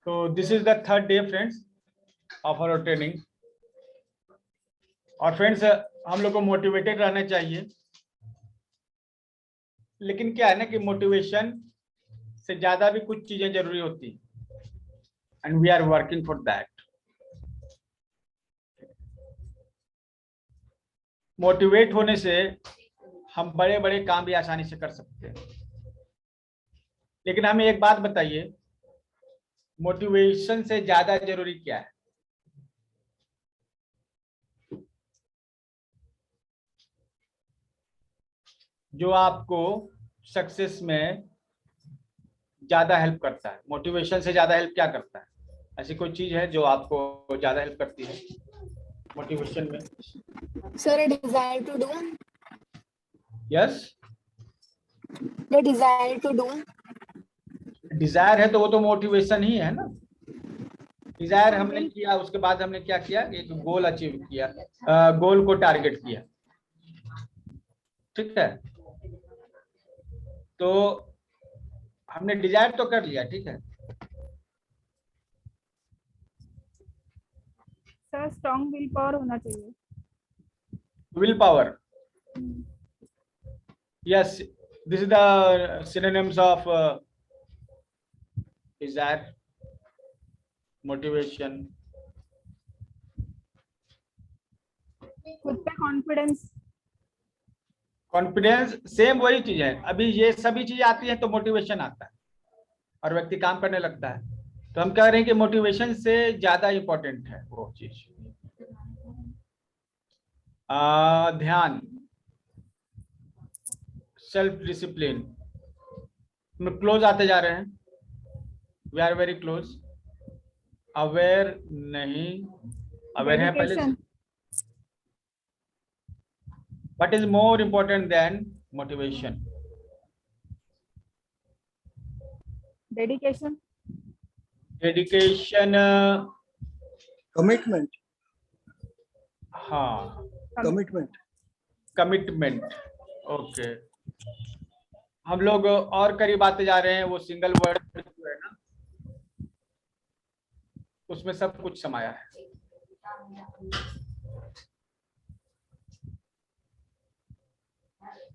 तो this is the third day friends of our training. और friends हम लोग को मोटिवेटेड रहना चाहिए, लेकिन क्या है ना कि मोटिवेशन से ज्यादा भी कुछ चीजें जरूरी होती हैं, and we are working for that. Motivate होने से हम बड़े बड़े काम भी आसानी से कर सकते हैं। लेकिन हमें एक बात बताइए, मोटिवेशन से ज्यादा जरूरी क्या है? जो आपको सक्सेस में ज्यादा हेल्प करता है, मोटिवेशन से ज्यादा हेल्प क्या करता है? ऐसी कोई चीज है जो आपको ज्यादा हेल्प करती है मोटिवेशन में? Sir, a desire to do. Yes, The desire to do. Desire है तो वो तो मोटिवेशन ही है ना। डिजायर हमने किया, उसके बाद हमने क्या किया, एक गोल अचीव किया, गोल को टारगेट किया, ठीक है। तो हमने डिजायर तो कर लिया, ठीक है। सर स्ट्रॉन्ग विल पावर होना चाहिए। Will power, yes, this is the synonyms of desire, motivation. खुद पे कॉन्फिडेंस। कॉन्फिडेंस सेम वही चीज है। अभी ये सभी चीज आती है तो मोटिवेशन आता है और व्यक्ति काम करने लगता है। तो हम कह रहे हैं कि मोटिवेशन से ज्यादा इंपॉर्टेंट है वो चीज। ध्यान, सेल्फ डिसिप्लिन। हम क्लोज आते जा रहे हैं, we are very close. Aware नहीं, अवेयर है पहले से। What is more important than motivation? Dedication. Dedication, commitment हाँ, कमिटमेंट। ओके, हम लोग और करीब आते जा रहे हैं। वो सिंगल वर्ड जो है ना, उसमें सब कुछ समाया है।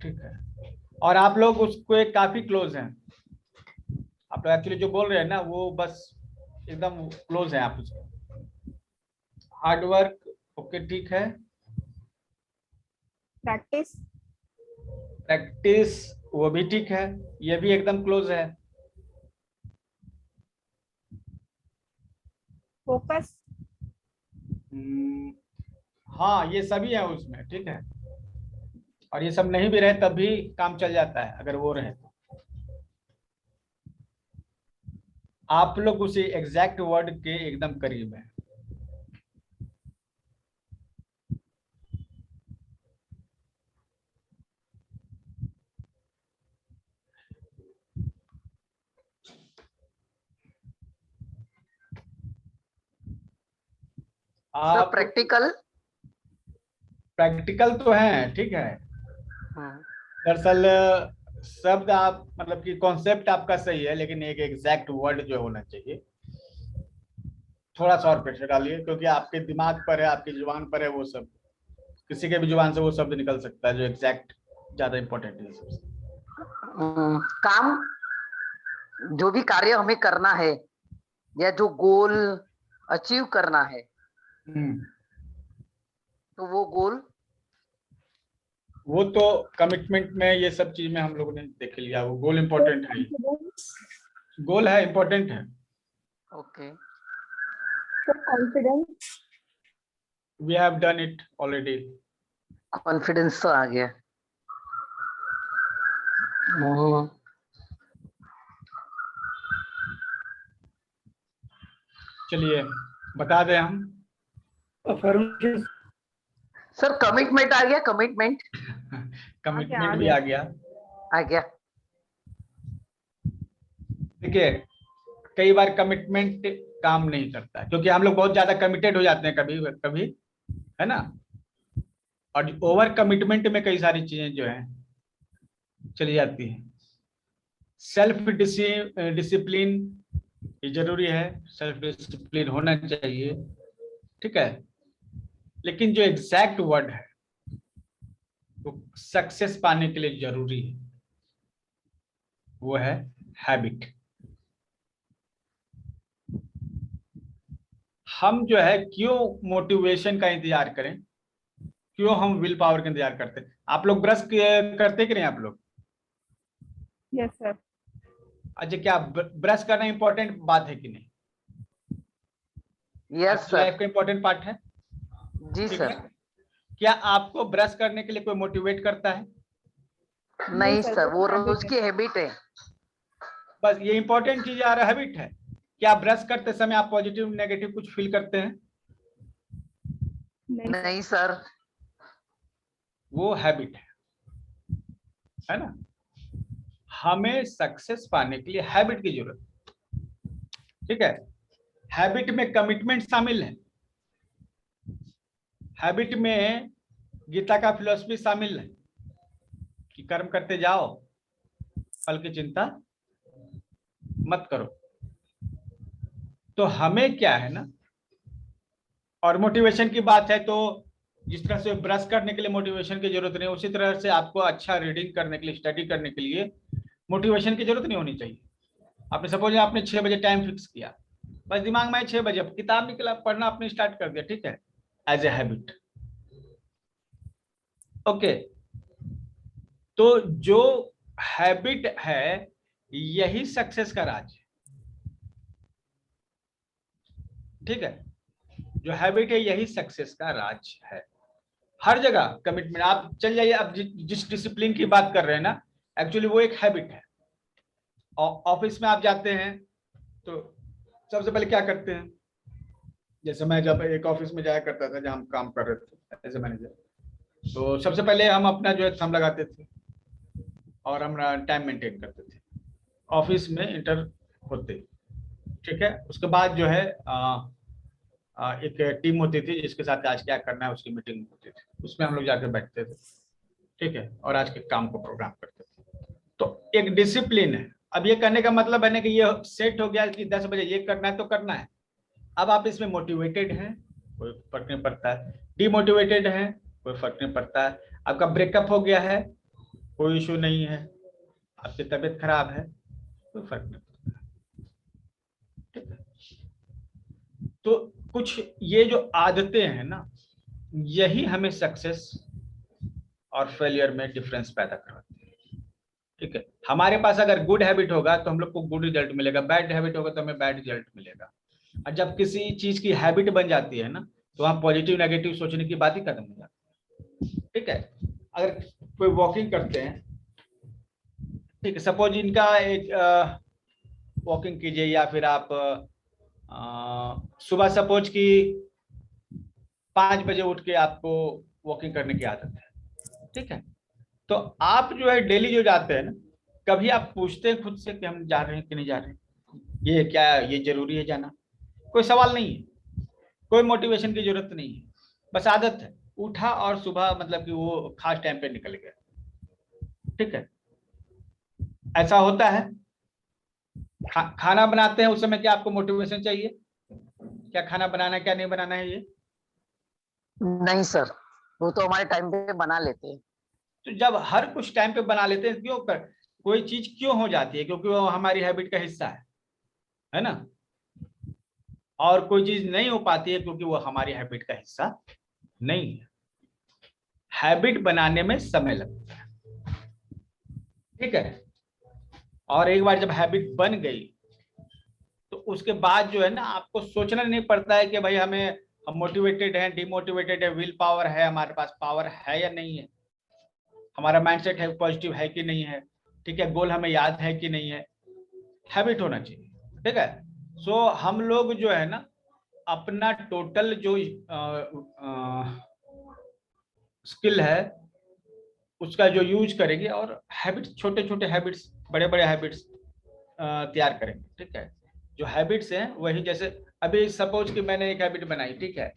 ठीक है, और आप लोग उसको एक काफी क्लोज हैं। आप लोग एक्चुअली जो बोल रहे हैं ना, वो बस एकदम क्लोज है आप उसके। हार्ड वर्क, ओके, ठीक है। प्रैक्टिस। प्रैक्टिस, वो भी ठीक है, ये भी एकदम क्लोज है। फोकस। हाँ, ये सभी है उसमें, ठीक है। और ये सब नहीं भी रहे तब भी काम चल जाता है अगर वो रहे तो। आप लोग उसे एग्जैक्ट वर्ड के एकदम करीब है। आप प्रैक्टिकल तो हैं, ठीक है। दरअसल शब्द आप मतलब कि कॉन्सेप्ट आपका सही है, लेकिन एक एग्जैक्ट वर्ड जो होना चाहिए। थोड़ा सा और प्रेशर डालिए, क्योंकि आपके दिमाग पर है, आपकी जुबान पर है वो सब। किसी के भी जुबान से वो शब्द निकल सकता है जो एग्जैक्ट ज्यादा इंपॉर्टेंट है सबसे। काम, जो भी कार्य हमें करना है या जो गोल अचीव करना है, तो वो गोल, वो तो कमिटमेंट में, ये सब चीज में हम लोगों ने देख लिया। वो गोल इम्पोर्टेंट है, गोल है, इम्पोर्टेंट है। Okay. Confidence. We have done it already. Confidence तो आ गया। चलिए बता दें हम। सर कमिटमेंट आ गया, कमिटमेंट कमिटमेंट भी आ गया। आ गया। देखिए, कई बार कमिटमेंट काम नहीं करता, क्योंकि हम लोग बहुत ज्यादा कमिटेड हो जाते हैं कभी कभी, है ना। और ओवर कमिटमेंट में कई सारी चीजें जो हैं चली जाती हैं। सेल्फ डिसिप्लिन ये जरूरी है, सेल्फ डिसिप्लिन होना चाहिए, ठीक है। लेकिन जो एग्जैक्ट वर्ड है वो सक्सेस पाने के लिए जरूरी है, वो है हैबिट। हम जो है क्यों मोटिवेशन का इंतजार करें, क्यों हम विल पावर का इंतजार करते हैं? आप लोग ब्रश करते कि नहीं आप लोग? Yes sir. अच्छा, क्या ब्रश करना इंपॉर्टेंट बात है कि नहीं? यस आपकी सर। लाइफ का इंपॉर्टेंट पार्ट है, जी ठीक सर। है। क्या आपको ब्रश करने के लिए कोई मोटिवेट करता है? नहीं सर, सर, वो वो तो habit रोज है। की हैबिट है। बस ये इंपॉर्टेंट चीज आ रहा हैबिट है। क्या ब्रश करते समय आप पॉजिटिव नेगेटिव कुछ फील करते हैं? नहीं सर। वो हैबिट है ना। हमें सक्सेस पाने के लिए हैबिट की जरूरत है, ठीक है। हैबिट में कमिटमेंट शामिल है, हैबिट में गीता का फिलॉसफी शामिल है कि कर्म करते जाओ, फल की चिंता मत करो। तो हमें क्या है ना, और मोटिवेशन की बात है तो जिस तरह से ब्रश करने के लिए मोटिवेशन की जरूरत नहीं, उसी तरह से आपको अच्छा रीडिंग करने के लिए, स्टडी करने के लिए मोटिवेशन की जरूरत नहीं होनी चाहिए। आपने सपोज आपने 6 बजे टाइम फिक्स किया, बस दिमाग में 6 बजे किताब निकला, पढ़ना आपने स्टार्ट कर दिया, ठीक है, एज ए हैबिट। ओके, तो जो हैबिट है यही सक्सेस का राज है, ठीक है। जो हैबिट है यही सक्सेस का राज है। हर जगह कमिटमेंट, आप चल जाइए, आप जिस डिसिप्लिन की बात कर रहे हैं ना, एक्चुअली वो एक हैबिट है। ऑफिस में आप जाते हैं तो सबसे पहले क्या करते हैं? जैसे मैं जब एक ऑफिस में जाया करता था जहाँ हम काम कर रहे थे एज ए मैनेजर, तो सबसे पहले हम अपना जो है थंब लगाते थे और हम टाइम मेंटेन करते थे ऑफिस में इंटर होते, ठीक है। उसके बाद जो है एक टीम होती थी जिसके साथ आज क्या करना है उसकी मीटिंग होती थी, उसमें हम लोग जाकर बैठते थे, ठीक है, और आज के काम को प्रोग्राम करते थे। तो एक डिसिप्लिन है। अब ये करने का मतलब है ना कि ये सेट हो गया कि 10 बजे ये करना है तो करना है। अब आप इसमें मोटिवेटेड हैं, कोई फर्क नहीं पड़ता है, डिमोटिवेटेड हैं, कोई फर्क नहीं पड़ता है, आपका ब्रेकअप हो गया है, कोई इशू नहीं है, आपकी तबीयत खराब है, कोई फर्क नहीं पड़ता, ठीक है। तो कुछ ये जो आदतें हैं ना, यही हमें सक्सेस और फेलियर में डिफरेंस पैदा करवाती है, ठीक है। हमारे पास अगर गुड हैबिट होगा तो हम लोग को गुड रिजल्ट मिलेगा, बैड हैबिट होगा तो हमें बैड रिजल्ट मिलेगा। और जब किसी चीज की हैबिट बन जाती है ना, तो वहां पॉजिटिव नेगेटिव सोचने की बात ही खत्म हो जाती है, ठीक है। अगर कोई वॉकिंग करते हैं, ठीक है, सपोज इनका एक वॉकिंग कीजिए, या फिर आप सुबह सपोज कि 5 बजे उठ के आपको वॉकिंग करने की आदत है, ठीक है। तो आप जो है डेली जो जाते हैं ना, कभी आप पूछते हैं खुद से कि हम जा रहे हैं कि नहीं जा रहे हैं, ये क्या ये जरूरी है जाना? कोई सवाल नहीं है, कोई मोटिवेशन की जरूरत नहीं है, बस आदत है, उठा और सुबह मतलब कि वो खास टाइम पे निकल गया, ठीक है। ऐसा होता है। खाना बनाते हैं उस समय क्या आपको मोटिवेशन चाहिए? क्या खाना बनाना है क्या नहीं बनाना है ये? नहीं सर, वो तो हमारे टाइम पे बना लेते हैं। तो जब हर कुछ टाइम पे बना लेते हैं, क्यों कर कोई चीज क्यों हो जाती है? क्योंकि वो हमारी हैबिट का हिस्सा है ना। और कोई चीज नहीं हो पाती है क्योंकि वो हमारी हैबिट का हिस्सा नहीं है। हैबिट बनाने में समय लगता है, ठीक है। और एक बार जब हैबिट बन गई तो उसके बाद जो है ना, आपको सोचना नहीं पड़ता है कि भाई हम मोटिवेटेड हैं, डिमोटिवेटेड है, विल पावर है, हमारे पास पावर है या नहीं है, हमारा माइंडसेट है पॉजिटिव है कि नहीं है, ठीक है, गोल हमें याद है कि नहीं है। हैबिट होना चाहिए, ठीक है। सो हम लोग जो है ना अपना टोटल जो स्किल है उसका जो यूज करेंगे, और हैबिट्स, छोटे छोटे हैबिट्स, बड़े बड़े हैबिट्स तैयार करेंगे, ठीक है। जो हैबिट्स हैं वही, जैसे अभी सपोज कि मैंने एक हैबिट बनाई, ठीक है,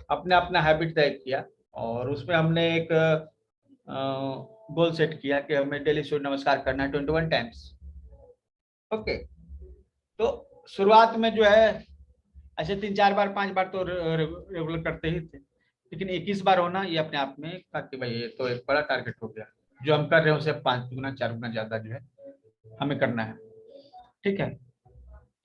अपने अपना हैबिट तय किया, और उसमें हमने एक गोल सेट किया कि हमें डेली सूर्य नमस्कार करना है 21 टाइम्स, ओके। तो शुरुआत में जो है ऐसे 3-4 बार 5 बार तो रेगुलर करते ही थे, लेकिन 21 बार होना ये अपने आप में था कि भाई ये तो एक बड़ा टारगेट हो गया, जो हम कर रहे हैं उसे 5 गुना 4 गुना ज्यादा जो है हमें करना है। ठीक है,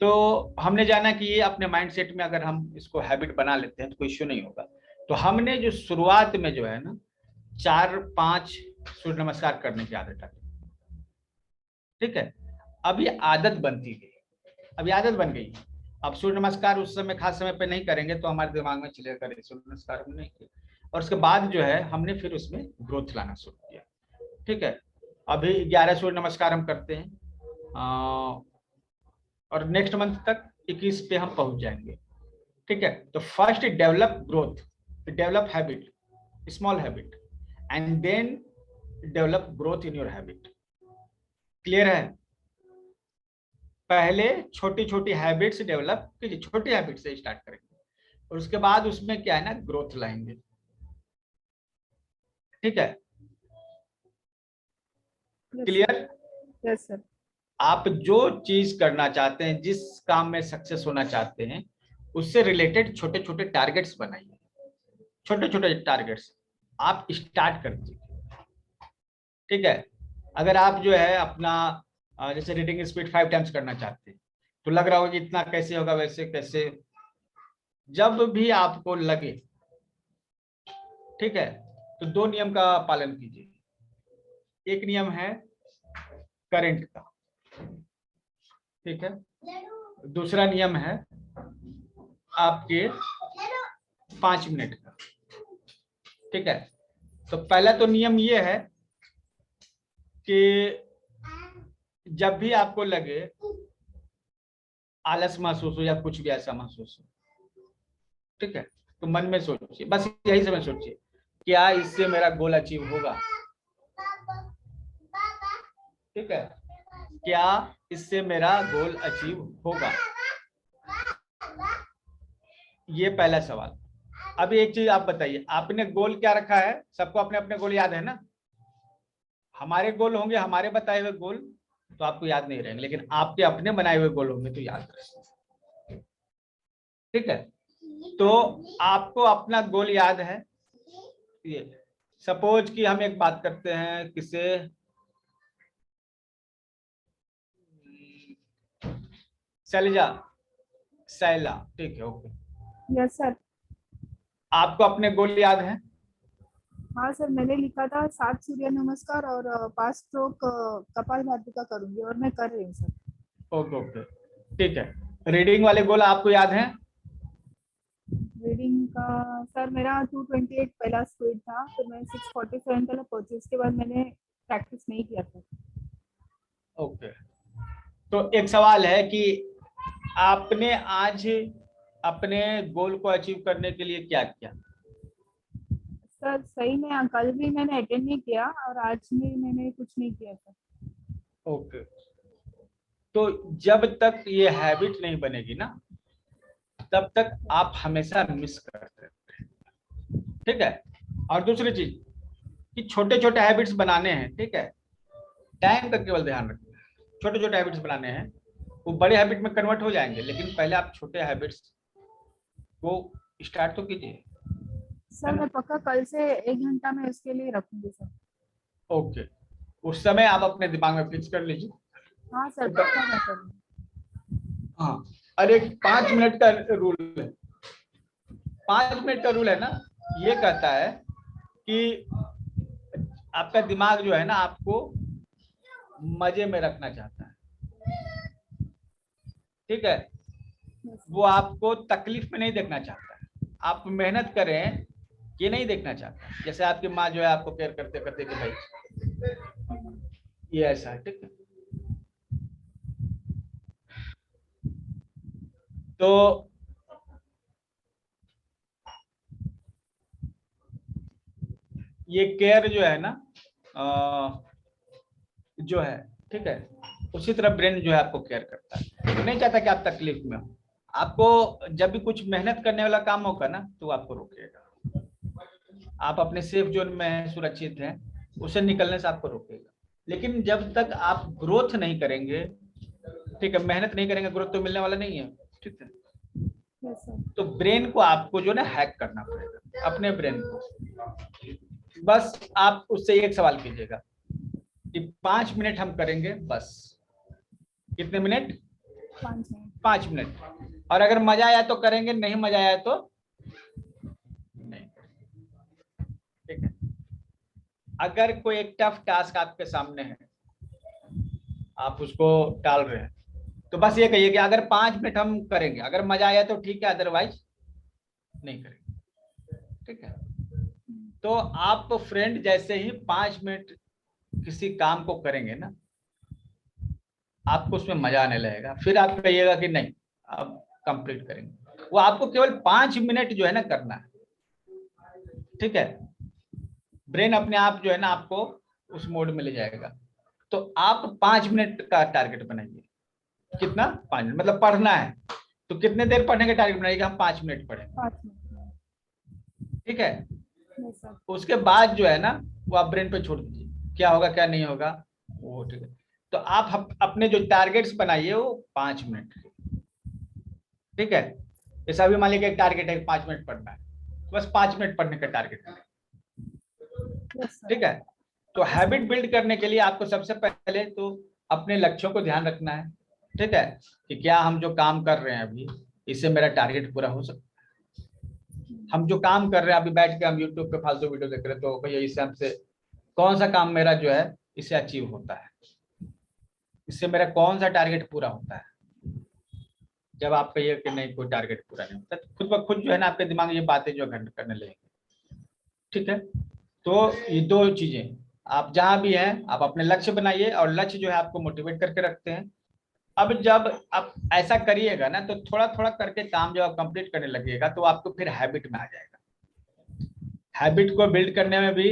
तो हमने जाना कि ये अपने माइंडसेट में अगर हम इसको हैबिट बना लेते हैं तो कोई इश्यू नहीं होगा। तो हमने जो शुरुआत में जो है ना 4-5 सूर्य नमस्कार करने की आदत डाली। ठीक है, अब ये आदत बनती गई, अब ये आदत बन गई। अब सूर्य नमस्कार उस समय खास समय पे नहीं करेंगे तो हमारे दिमाग में चलेगा सूर्य नमस्कार हमने नहीं किया, और उसके बाद जो है हमने फिर उसमें ग्रोथ लाना शुरू किया। ठीक है, अभी 11 सूर्य नमस्कार हम करते हैं और नेक्स्ट मंथ तक 21 पे हम पहुंच जाएंगे। ठीक है, तो first develop growth, develop habit, small habit, and then develop growth in your habit. Clear है? पहले छोटी छोटी हैबिट्स डेवलप कीजिए, छोटी हैबिट से स्टार्ट करेंगे और उसके बाद उसमें क्या है ना ग्रोथ लाएंगे। ठीक है, क्लियर? Yes sir. आप जो चीज करना चाहते हैं, जिस काम में सक्सेस होना चाहते हैं, उससे रिलेटेड छोटे छोटे टारगेट्स बनाइए, छोटे छोटे टारगेट्स आप स्टार्ट कर दीजिए। ठीक है, अगर आप जो है अपना जैसे रीडिंग स्पीड 5 टाइम्स करना चाहते हैं तो लग रहा होगा कि इतना कैसे होगा, वैसे कैसे, जब भी आपको लगे, ठीक है, तो 2 नियम का पालन कीजिए। एक नियम है करंट का, ठीक है, दूसरा नियम है आपके 5 मिनट का। ठीक है, तो पहला तो नियम ये है कि जब भी आपको लगे आलस महसूस हो या कुछ भी ऐसा महसूस हो, ठीक है, तो मन में सोचिए, बस यही समय सोचिए, क्या इससे मेरा गोल अचीव होगा? ठीक है, क्या इससे मेरा गोल अचीव होगा? ये पहला सवाल। अभी एक चीज आप बताइए, आपने गोल क्या रखा है? सबको अपने अपने गोल याद है ना? हमारे गोल होंगे, हमारे बताए हुए गोल तो आपको याद नहीं रहेंगे, लेकिन आपके अपने बनाए हुए गोल होंगे तो याद रहेंगे। ठीक है, तो आपको अपना गोल याद है। ये सपोज कि हम एक बात करते हैं, किसे शैलजा, शैला, ठीक है, ओके। Yes sir. आपको अपने गोल याद है? हाँ सर, मैंने लिखा था 7 सूर्य नमस्कार और 5 स्ट्रोक कपालभाति का करूंगी और मैं कर रही हूँ सर। ओके ओके, ठीक है। रीडिंग वाले गोल आपको याद है? रीडिंग का सर मेरा 228 पहला स्पीड था, तो मैं 647 तक पहुंची, उसके बाद मैंने प्रैक्टिस नहीं किया था। ओके, तो एक सवाल है कि आपने आज अपने गोल को अचीव करने के लिए क्या किया? सर सही में कल भी मैंने अटेंड नहीं किया और आज भी मैंने कुछ नहीं किया था। ओके, तो जब तक ये हैबिट नहीं बनेगी ना, तब तक आप हमेशा मिस करते हैं। ठीक है, और दूसरी चीज कि छोटे छोटे हैबिट्स बनाने हैं, ठीक है, टाइम का केवल ध्यान रखना है। छोटे छोटे हैबिट्स बनाने हैं, वो बड़े हैबिट में कन्वर्ट हो जाएंगे, लेकिन पहले आप छोटे हैबिट्स को स्टार्ट तो कीजिए। सर मैं पक्का कल से 1 घंटा में उसके लिए रखूंगी सर। ओके, उस समय आप अपने दिमाग में फिक्स कर लीजिए। हाँ सर, पक्का मैं करूंगी। हाँ, अरे 5 मिनट का रूल है, 5 मिनट का रूल है ना, ये कहता है कि आपका दिमाग जो है ना आपको मजे में रखना चाहता है। ठीक है, वो आपको तकलीफ में नहीं देखना चाहता है, आप मेहनत करें ये नहीं देखना चाहता। जैसे आपकी माँ जो है आपको केयर करते करते कि भाई ये ऐसा है, ठीक है, तो ये केयर जो है ना जो है, ठीक है, उसी तरह ब्रेन जो है आपको केयर करता है, तो नहीं चाहता कि आप तकलीफ में हो। आपको जब भी कुछ मेहनत करने वाला काम होगा ना तो आपको रोकेगा, आप अपने सेफ जोन में हैं, सुरक्षित हैं, उसे निकलने से आपको रोकेगा। लेकिन जब तक आप ग्रोथ नहीं करेंगे ठीक है, मेहनत नहीं करेंगे ग्रोथ तो मिलने वाला नहीं है, ठीक है। Yes sir. तो ब्रेन को आपको जो ना हैक करना पड़ेगा, अपने ब्रेन को। बस आप उससे एक सवाल कीजिएगा कि 5 मिनट हम करेंगे बस। कितने मिनट? 5 मिनट। 5 मिनट। और अगर मजा आया तो करेंगे, नहीं मजा आया तो नहीं, ठीक है। अगर कोई एक टफ टास्क आपके सामने है, आप उसको टाल रहे हैं, तो बस ये कहिए कि अगर 5 मिनट हम करेंगे, अगर मजा आया तो ठीक है, अदरवाइज नहीं करेंगे, ठीक है। तो आप फ्रेंड जैसे ही 5 मिनट किसी काम को करेंगे ना, आपको उसमें मजा आने लगेगा, फिर आप कहिएगा कि नहीं अब कंप्लीट करेंगे। वो आपको केवल 5 मिनट जो है ना करना है, ठीक है। ब्रेन अपने आप जो है ना आपको उस मोड में ले जाएगा। तो आप 5 मिनट का टारगेट बनाइए। कितना? 5 मिनट, मतलब पढ़ना है तो कितने देर पढ़ने का टारगेट बनाइएगा? हम 5 मिनट पढ़ेंगे, 5 मिनट। ठीक है। Yes sir. उसके बाद जो है ना वो आप ब्रेन पे छोड़ दीजिए, क्या होगा क्या नहीं होगा वो, ठीक है। तो आप अपने जो टारगेट्स बनाइए वो 5 मिनट, ठीक है। जैसा अभी मान लीजिए एक टारगेट है 5 मिनट पढ़ना है, बस 5 मिनट पढ़ने का टारगेट है, यस सर। ठीक है। तो हैबिट बिल्ड करने के लिए आपको सबसे पहले तो अपने लक्ष्यों को ध्यान रखना है, ठीक है, कि क्या हम जो काम कर रहे हैं अभी इससे मेरा टारगेट पूरा हो सकता है। हम जो काम कर रहे हैं अभी बैठ के हम यूट्यूब पे फालतू वीडियो देख रहे हैं, तो भैया इससे हमसे कौन सा काम मेरा जो है इससे अचीव होता है, इससे मेरा कौन सा टारगेट पूरा होता है। जब आप कहिए कि नहीं कोई टारगेट पूरा नहीं होता, तो खुद ब खुद जो है ना आपके दिमाग में ये बातें जो घंट करने लगेंगे, ठीक है। तो ये दो चीजें, आप जहां भी हैं आप अपने लक्ष्य बनाइए, और लक्ष्य जो है आपको मोटिवेट करके रखते हैं। अब जब आप ऐसा करिएगा ना तो थोड़ा थोड़ा करके काम जब आप कंप्लीट करने लगिएगा तो आपको फिर हैबिट में आ जाएगा। हैबिट को बिल्ड करने में भी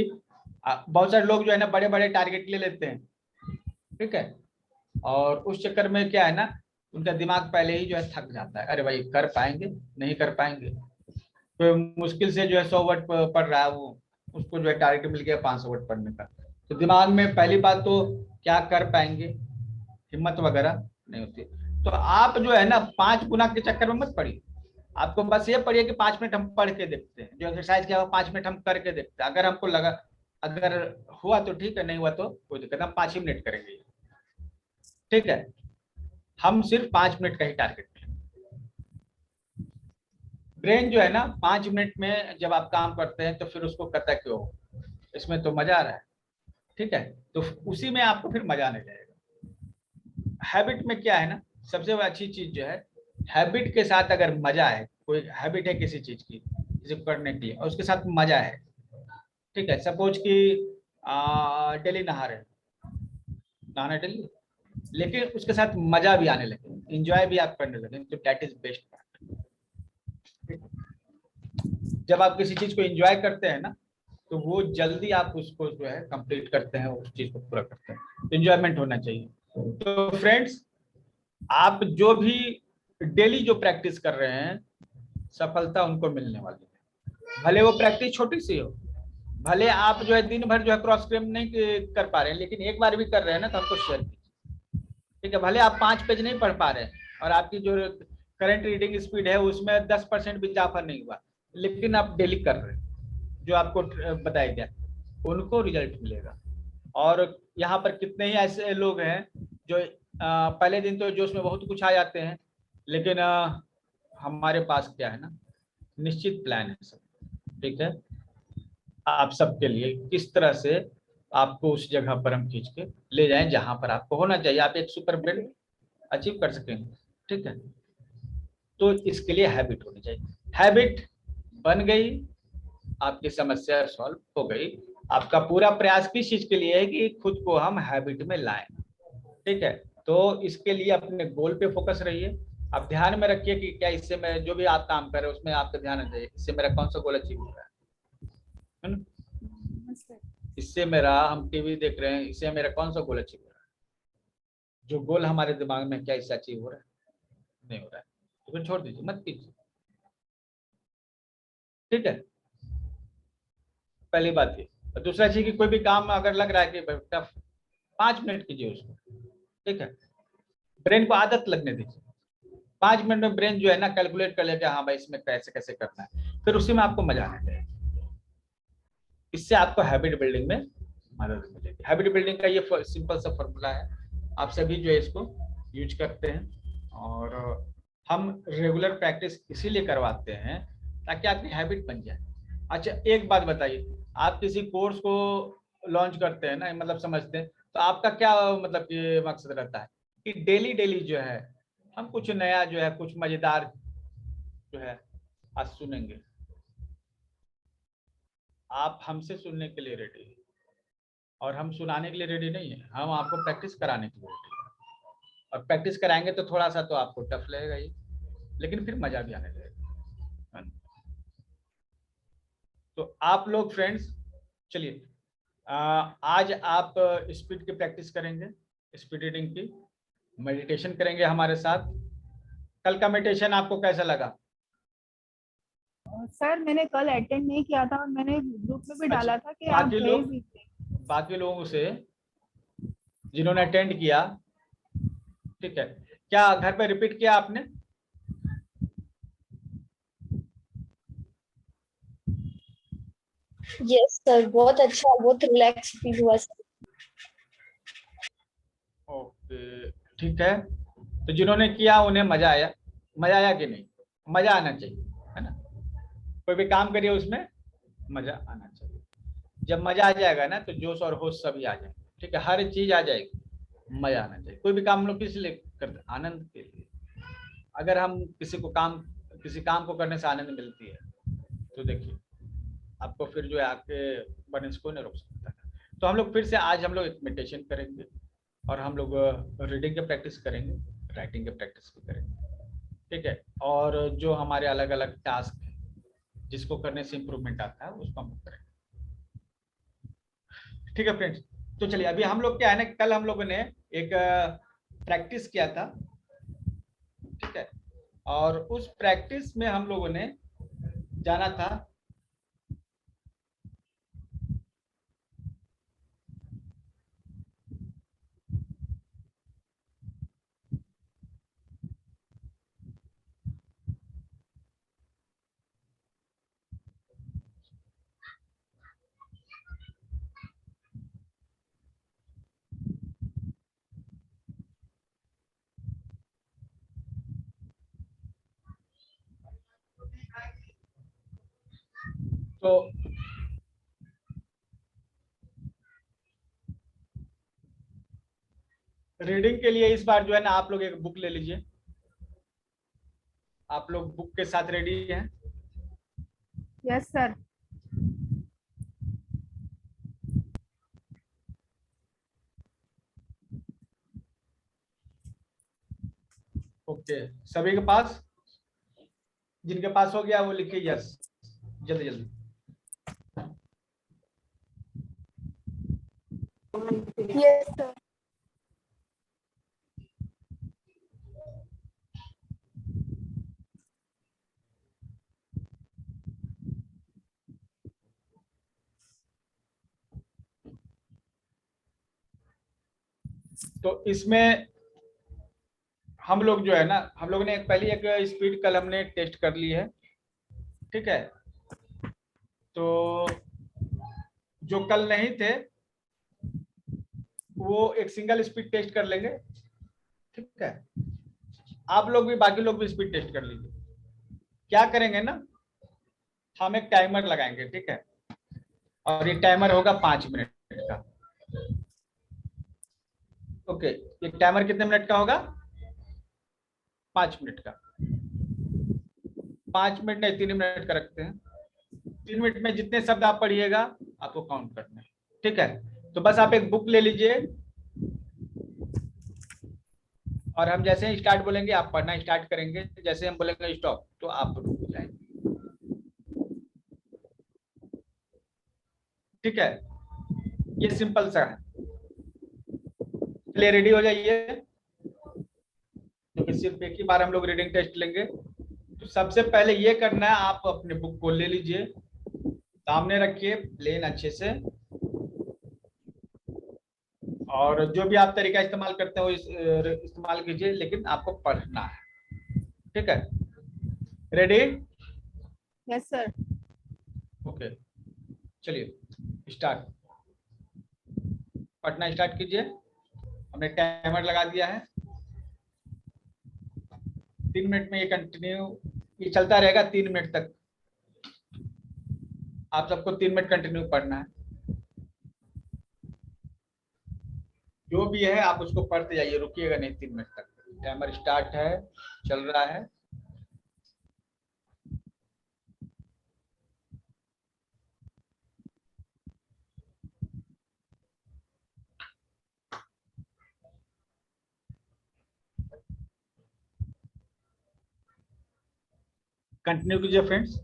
बहुत सारे लोग जो है ना बड़े बड़े टारगेट ले लेते हैं, ठीक है, और उस चक्कर में क्या है ना उनका दिमाग पहले ही जो है थक जाता है, अरे भाई कर पाएंगे नहीं कर पाएंगे। तो मुश्किल से जो है 100 वर्ड पढ़ रहा है वो, उसको जो है टारगेट मिल गया 500 वर्ड पढ़ने का, तो दिमाग में पहली बात तो क्या कर पाएंगे, हिम्मत वगैरह नहीं होती। तो आप जो है ना 5 गुना के चक्कर में मत पड़िए, आपको बस ये पढ़िए कि 5 मिनट हम पढ़ के देखते हैं, जो एक्सरसाइज किया हुआ 5 मिनट हम करके देखते हैं, अगर हमको लगा अगर हुआ तो ठीक है, नहीं हुआ तो कोई दिक्कत, हम 5 ही मिनट करेंगे, ठीक है। हम सिर्फ 5 मिनट का ही टारगेट। ब्रेन जो है ना 5 मिनट में जब आप काम करते हैं तो फिर उसको कहता है क्यों इसमें तो मजा आ रहा है, ठीक है, तो उसी में आपको फिर मजा आने जाएगा। हैबिट में क्या है ना सबसे अच्छी चीज जो है, हैबिट के साथ अगर मजा है, कोई हैबिट है किसी चीज की किसी को करने के लिए और उसके साथ मजा है, ठीक है। सपोज कि डेली नहा रहे, नहाना डेली, लेकिन उसके साथ मजा भी आने लगे, इंजॉय भी आप करने लगे, तो दैट इज बेस्ट पार्ट। जब आप किसी चीज को एंजॉय करते हैं ना तो वो जल्दी आप उसको जो है कंप्लीट करते हैं, उस चीज को पूरा करते हैं, तो एंजॉयमेंट होना चाहिए। तो फ्रेंड्स आप जो भी डेली जो प्रैक्टिस कर रहे हैं सफलता उनको मिलने वाली है, भले वो प्रैक्टिस छोटी सी हो, भले आप जो है दिन भर जो है क्रॉस क्लेम नहीं कर पा रहे हैं, लेकिन एक बार भी कर रहे हैं ना तो हमको शेयर कीजिए, ठीक है। भले आप 5 पेज नहीं पढ़ पा रहे हैं और आपकी जो करंट रीडिंग स्पीड है उसमें 10% भी इजाफा नहीं हुआ, लेकिन आप डेली कर रहे हैं जो आपको बताया गया, उनको रिजल्ट मिलेगा। और यहाँ पर कितने ही ऐसे लोग हैं जो पहले दिन तो जोश में बहुत कुछ आ जाते हैं, लेकिन हमारे पास क्या है ना निश्चित प्लान है सब, ठीक है। आप सबके लिए किस तरह से आपको उस जगह पर हम खींच के ले जाएं जहां पर आपको होना चाहिए, आप एक सुपर ब्रेन अचीव कर सकेंगे, ठीक है। तो इसके लिए हैबिट होनी चाहिए, हैबिट बन गई आपकी समस्या सॉल्व हो गई। आपका पूरा प्रयास किस चीज के लिए है कि खुद को हम हैबिट में लाएं, ठीक है। तो इसके लिए अपने गोल पे फोकस रहिए, आप ध्यान में रखिए कि क्या इससे मैं जो भी आप काम कर रहे हैं उसमें आपका ध्यान रखिए इससे मेरा कौन सा गोल अचीव हो रहा है ना, इससे मेरा हम टीवी देख रहे हैं इससे मेरा कौन सा गोल अचीव हो रहा है, जो गोल हमारे दिमाग में क्या इससे अचीव हो रहा है नहीं हो रहा है तो फिर छोड़ दीजिए, मत कीजिए, ठीक है। पहली बात ये, और दूसरा चीज कि कोई भी काम अगर लग रहा है कि टफ 5 मिनट कीजिए उसको, ठीक है। ब्रेन को आदत लगने दीजिए। 5 मिनट में ब्रेन जो है ना कैलकुलेट कर लेगा, हाँ भाई इसमें कैसे कैसे करना है, फिर उसी में आपको मजा आने लगेगा। इससे आपको हैबिट बिल्डिंग में मदद मिलेगी। हैबिट बिल्डिंग का ये सिंपल सा फॉर्मूला है, आप सभी जो है इसको यूज करते हैं, और हम रेगुलर प्रैक्टिस इसीलिए करवाते हैं ताकि आपकी हैबिट बन जाए। अच्छा एक बात बताइए, आप किसी कोर्स को लॉन्च करते हैं ना, मतलब समझते हैं, तो आपका क्या मतलब कि मकसद रहता है कि डेली डेली जो है हम कुछ नया जो है, कुछ मजेदार जो है आज सुनेंगे। आप हमसे सुनने के लिए रेडी है और हम सुनाने के लिए रेडी नहीं है, हम आपको प्रैक्टिस कराने के लिए रेडी है। और प्रैक्टिस कराएंगे तो थोड़ा सा तो आपको टफ लगेगा ये, लेकिन फिर मजा भी आने लगेगा। तो आप लोग फ्रेंड्स चलिए, आज आप स्पीड की प्रैक्टिस करेंगे, स्पीड रीडिंग की, मेडिटेशन करेंगे हमारे साथ। कल का मेडिटेशन आपको कैसा लगा? सर मैंने कल अटेंड नहीं किया था और मैंने ग्रुप में भी डाला था कि आप भेज दीजिए। बाकी लोगों से जिन्होंने अटेंड किया, ठीक है, क्या घर पे रिपीट किया आपने? यस सर, बहुत अच्छा, बहुत रिलैक्स फील हुआ सर। ओके ठीक है, तो जिन्होंने किया उन्हें मजा आया? मजा आया कि नहीं? मजा आना चाहिए, है ना? कोई भी काम करिए उसमें मजा आना चाहिए। जब मजा आ जाएगा ना तो जोश और होश सभी आ जाएंगे, ठीक है, हर चीज आ जाएगी, मजा आना चाहिए। कोई भी काम हम लोग किस लिए करते? आनंद के लिए। अगर हम किसी काम को करने से आनंद मिलती है तो देखिए आपको फिर जो है आपके बनने को नहीं रोक सकता है। तो हम लोग फिर से आज हम लोग एक मेडिटेशन करेंगे और हम लोग रीडिंग के प्रैक्टिस करेंगे, राइटिंग के प्रैक्टिस भी करेंगे, ठीक है। और जो हमारे अलग अलग टास्क है जिसको करने से इम्प्रूवमेंट आता है उसको हम लोग करेंगे, ठीक है फ्रेंड्स। तो चलिए अभी हम लोग क्या है ना, कल हम लोगों ने एक प्रैक्टिस किया था, ठीक है, और उस प्रैक्टिस में हम लोगों ने जाना था तो रीडिंग के लिए इस बार जो है ना आप लोग एक बुक ले लीजिए। आप लोग बुक के साथ रेडी हैं? Yes sir. ओके, सभी के पास? जिनके पास हो गया वो लिखिए यस, जल्दी जल्दी। Yes sir. तो इसमें हम लोग जो है ना, हम लोग ने पहले एक स्पीड कल हमने टेस्ट कर ली है, ठीक है। तो जो कल नहीं थे वो एक सिंगल स्पीड टेस्ट कर लेंगे, ठीक है। आप लोग भी, बाकी लोग भी स्पीड टेस्ट कर लीजिए। क्या करेंगे ना, हम एक टाइमर लगाएंगे, ठीक है, और ये टाइमर होगा 5 मिनट का। ओके, ये टाइमर कितने मिनट का होगा? 5 मिनट का। 5 मिनट नहीं, 3 मिनट का रखते हैं। 3 मिनट में जितने शब्द आप पढ़िएगा आपको काउंट करना है, ठीक है। तो बस आप एक बुक ले लीजिए और हम जैसे ही स्टार्ट बोलेंगे आप पढ़ना स्टार्ट करेंगे, जैसे हम बोलेंगे स्टॉप तो आप रुक जाएंगे, ठीक है। ये सिंपल सा है। चलिए रेडी हो जाइए, तो सिर्फ एक ही बार हम लोग रीडिंग टेस्ट लेंगे। तो सबसे पहले ये करना है, आप अपने बुक को ले लीजिए, सामने रखिए प्लेन अच्छे से, और जो भी आप तरीका इस्तेमाल करते हो इस्तेमाल कीजिए, लेकिन आपको पढ़ना है। ठीक है, रेडी? Yes sir. ओके, चलिए स्टार्ट। पढ़ना स्टार्ट कीजिए। हमने टाइमर लगा दिया है। 3 मिनट में ये कंटिन्यू, ये चलता रहेगा 3 मिनट तक। आप सबको 3 मिनट कंटिन्यू पढ़ना है। जो भी है आप उसको पढ़ते जाइए, रुकिएगा नहीं 3 मिनट तक। टाइमर स्टार्ट है, चल रहा है। कंटिन्यू कीजिए फ्रेंड्स।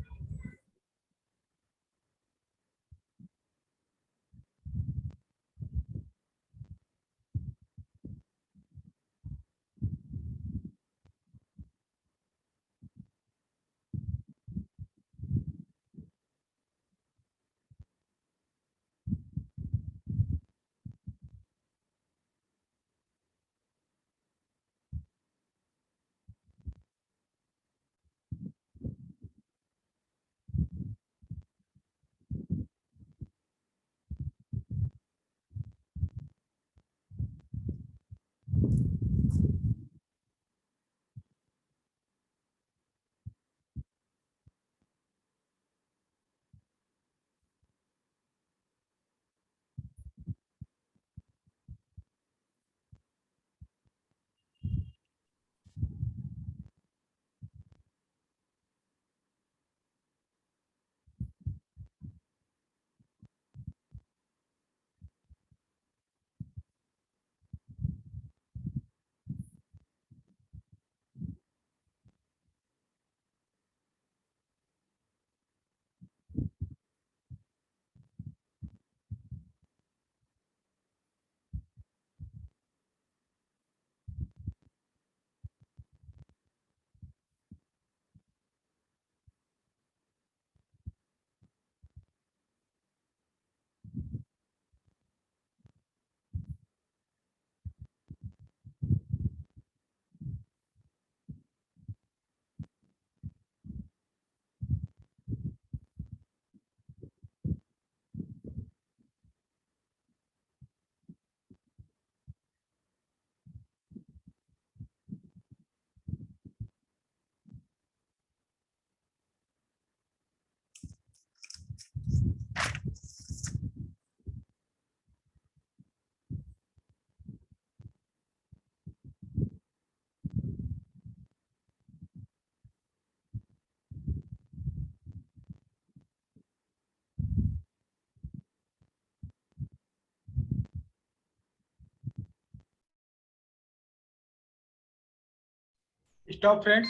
Stop friends,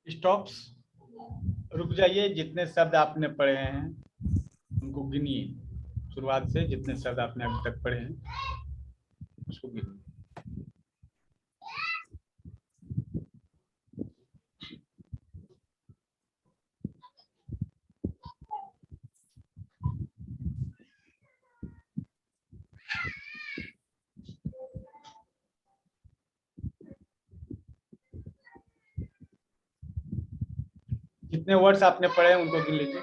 stops. रुक जाइए। जितने शब्द आपने पढ़े हैं उनको गिनिए। शुरुआत से जितने शब्द आपने अभी तक पढ़े हैं उसको गिनिए। जितने वर्ड्स आपने पढ़े हैं उनको गिन लीजिए।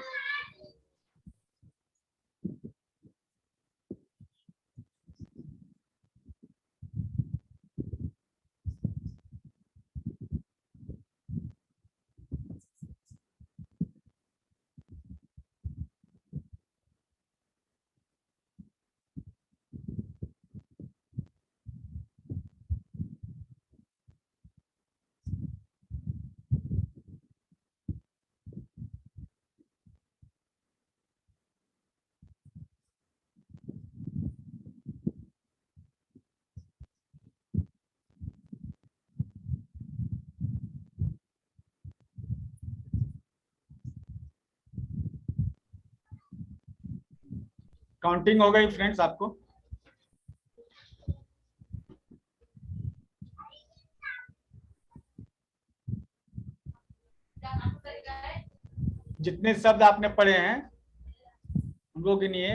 काउंटिंग हो गई फ्रेंड्स आपको? जितने शब्द आपने पढ़े हैं उसको गिनिए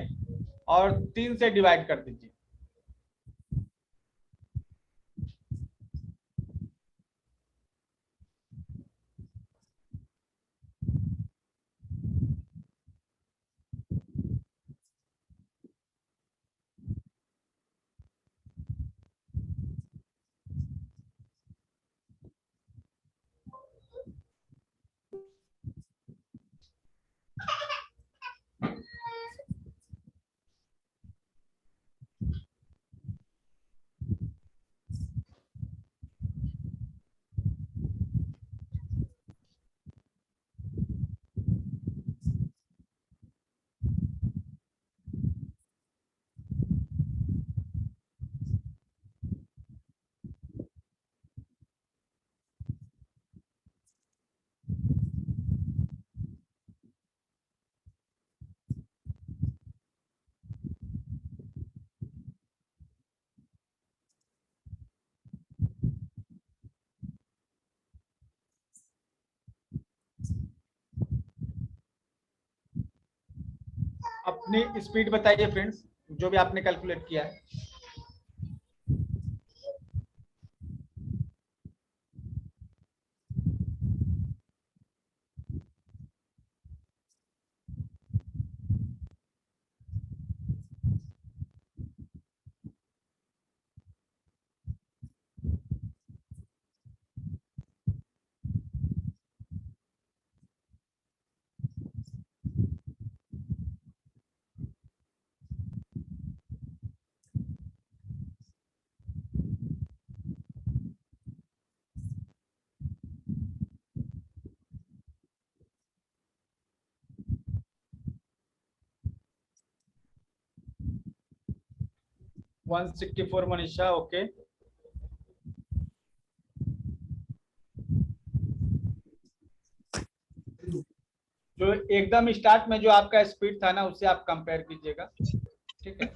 और 3 से डिवाइड कर दीजिए। अपनी स्पीड बताइए फ्रेंड्स, जो भी आपने कैलकुलेट किया है। One 164 Manisha, okay. जो एकदम स्टार्ट में जो आपका स्पीड था ना, उससे आप कंपेयर कीजिएगा, ठीक है।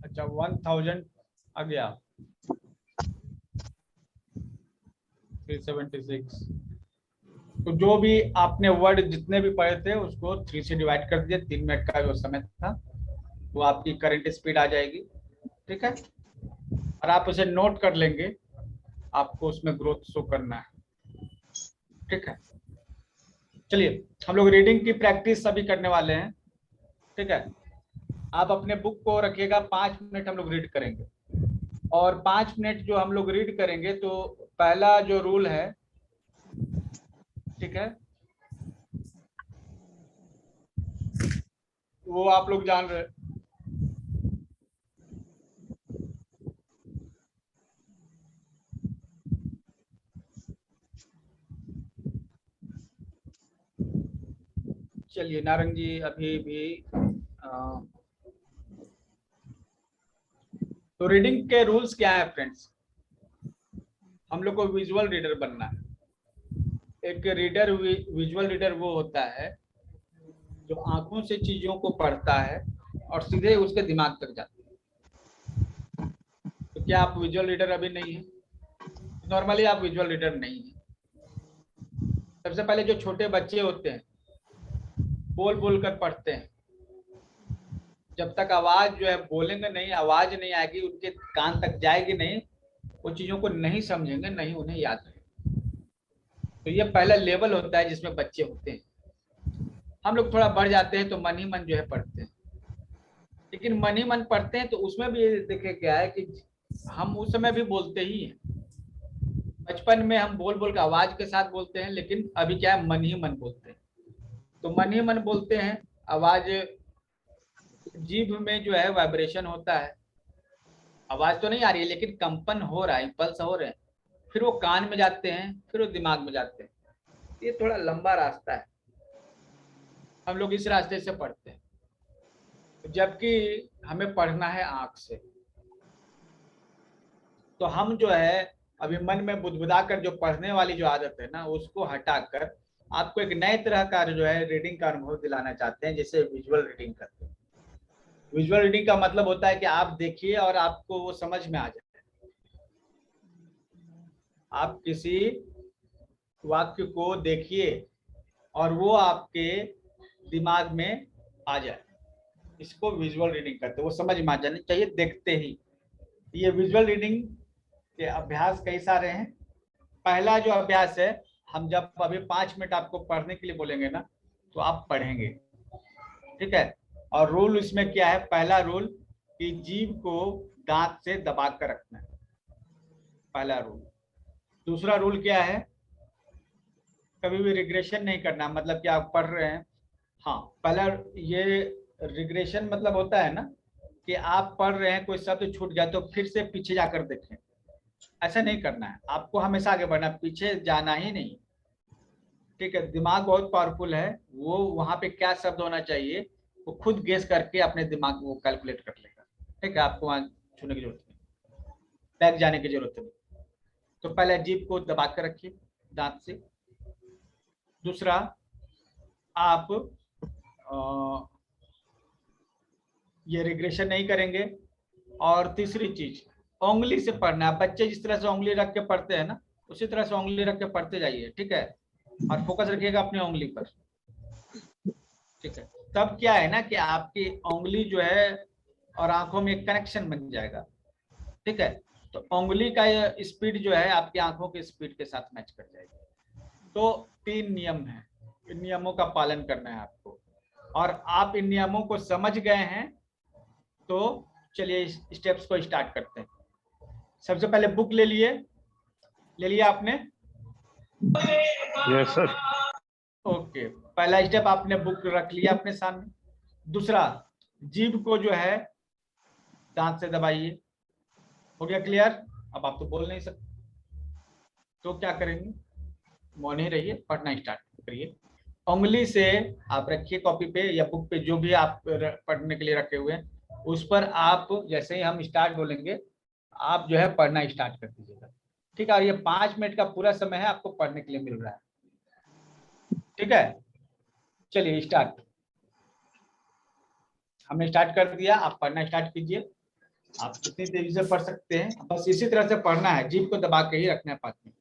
अच्छा 1000 आ गया, 376। तो जो भी आपने वर्ड जितने भी पढ़े थे उसको 3 से डिवाइड कर दिए, 3 मिनट का जो समय था, वो आपकी करंट स्पीड आ जाएगी, ठीक है। और आप उसे नोट कर लेंगे, आपको उसमें ग्रोथ शो करना है, ठीक है। चलिए हम लोग रीडिंग की प्रैक्टिस अभी करने वाले हैं, ठीक है। आप अपने बुक को रखिएगा, 5 मिनट हम लोग रीड करेंगे। और 5 मिनट जो हम लोग रीड करेंगे, तो पहला जो रूल है, ठीक है, वो आप लोग जान रहे। चलिए नारंगी अभी भी तो रीडिंग के रूल्स क्या है फ्रेंड्स? हम लोग को विजुअल रीडर बनना है। एक रीडर, विजुअल रीडर वो होता है जो आंखों से चीजों को पढ़ता है और सीधे उसके दिमाग तक जाता है। तो क्या आप विजुअल रीडर अभी नहीं है? नॉर्मली आप विजुअल रीडर नहीं है। सबसे पहले जो छोटे बच्चे होते हैं बोल बोल कर पढ़ते हैं, जब तक आवाज जो है बोलेंगे नहीं, आवाज नहीं आएगी, उनके कान तक जाएगी नहीं, वो चीजों को नहीं समझेंगे, नहीं उन्हें याद रहेगा। तो ये पहला लेवल होता है जिसमें बच्चे होते हैं। हम लोग थोड़ा बढ़ जाते हैं तो मन ही मन जो है पढ़ते हैं, लेकिन मन ही मन पढ़ते हैं तो उसमें भी देखे क्या है कि हम उस समय भी बोलते ही हैं। बचपन में हम बोल बोल के आवाज के साथ बोलते हैं, लेकिन अभी क्या है, मन ही मन बोलते हैं। तो मन ही मन बोलते हैं, आवाज जीभ में जो है वाइब्रेशन होता है, आवाज तो नहीं आ रही है लेकिन कंपन हो रहा है, पल्स हो रहे हैं, फिर वो कान में जाते हैं, फिर वो दिमाग में जाते हैं। ये थोड़ा लंबा रास्ता है, हम लोग इस रास्ते से पढ़ते हैं। जबकि हमें पढ़ना है आंख से। तो हम जो है अभी मन में बुदबुदा कर जो पढ़ने वाली जो आदत है ना, उसको हटाकर आपको एक नए तरह का जो है रीडिंग का अनुभव दिलाना चाहते हैं, जिसे विजुअल रीडिंग करते हैं। विजुअल रीडिंग का मतलब होता है कि आप देखिए और आपको वो समझ में आ जाए। आप किसी वाक्य को देखिए और वो आपके दिमाग में आ जाए, इसको विजुअल रीडिंग करते हैं। वो समझ में आ जानी चाहिए देखते ही। ये विजुअल रीडिंग के अभ्यास कई सारे हैं। पहला जो अभ्यास है, हम जब अभी 5 मिनट आपको पढ़ने के लिए बोलेंगे ना, तो आप पढ़ेंगे, ठीक है। और रूल इसमें क्या है? पहला रूल कि जीभ को दांत से दबा कर रखना है, पहला रूल। दूसरा रूल क्या है? कभी भी रिग्रेशन नहीं करना। मतलब कि आप पढ़ रहे हैं, हाँ, पहला ये रिग्रेशन मतलब होता है ना कि आप पढ़ रहे हैं, कोई शब्द छूट गया तो फिर से पीछे जाकर देखें। ऐसा नहीं करना है, आपको हमेशा आगे बढ़ना, पीछे जाना ही नहीं, ठीक है। दिमाग बहुत पावरफुल है, वो वहां पे क्या शब्द होना चाहिए वो खुद गेस करके अपने दिमाग को कैलकुलेट कर लेगा, ठीक है। आपको वहां छूने की जरूरत नहीं, बैग जाने की जरूरत नहीं। तो पहले जीभ को दबा कर रखिए दांत से। दूसरा, आप ये रिग्रेशन नहीं करेंगे। और तीसरी चीज, उंगली से पढ़ना है। बच्चे जिस तरह से उंगली रख के पढ़ते हैं ना, उसी तरह से उंगली रख के पढ़ते जाइए, ठीक है। और फोकस रखिएगा अपनी उंगली पर, ठीक है। तब क्या है ना कि आपकी उंगली जो है और आंखों में एक कनेक्शन बन जाएगा, ठीक है। तो उंगली का स्पीड जो है आपकी आंखों के स्पीड के साथ मैच कर जाएगी। तो 3 नियम है, इन नियमों का पालन करना है आपको। और आप इन नियमों को समझ गए हैं तो चलिए स्टेप्स को स्टार्ट करते हैं। सबसे पहले बुक ले लिया आपने? Yes sir. ओके, पहला स्टेप, आपने बुक रख लिया अपने सामने। दूसरा, जीभ को जो है दांत से दबाइए। हो गया क्लियर? अब आप तो बोल नहीं सकते, तो क्या करेंगे? मौन ही रहिए, पढ़ना स्टार्ट करिए। उंगली से आप रखिए कॉपी पे या बुक पे, जो भी आप पढ़ने के लिए रखे हुए हैं, उस पर आप जैसे ही हम स्टार्ट बोलेंगे आप जो है पढ़ना स्टार्ट कर दीजिएगा, ठीक है। और ये 5 मिनट का पूरा समय है आपको पढ़ने के लिए मिल रहा है, ठीक है। चलिए स्टार्ट। हमने स्टार्ट कर दिया, आप पढ़ना स्टार्ट कीजिए। आप कितनी तेजी से पढ़ सकते हैं, बस इसी तरह से पढ़ना है, जीभ को दबा के ही रखना है 5 मिनट।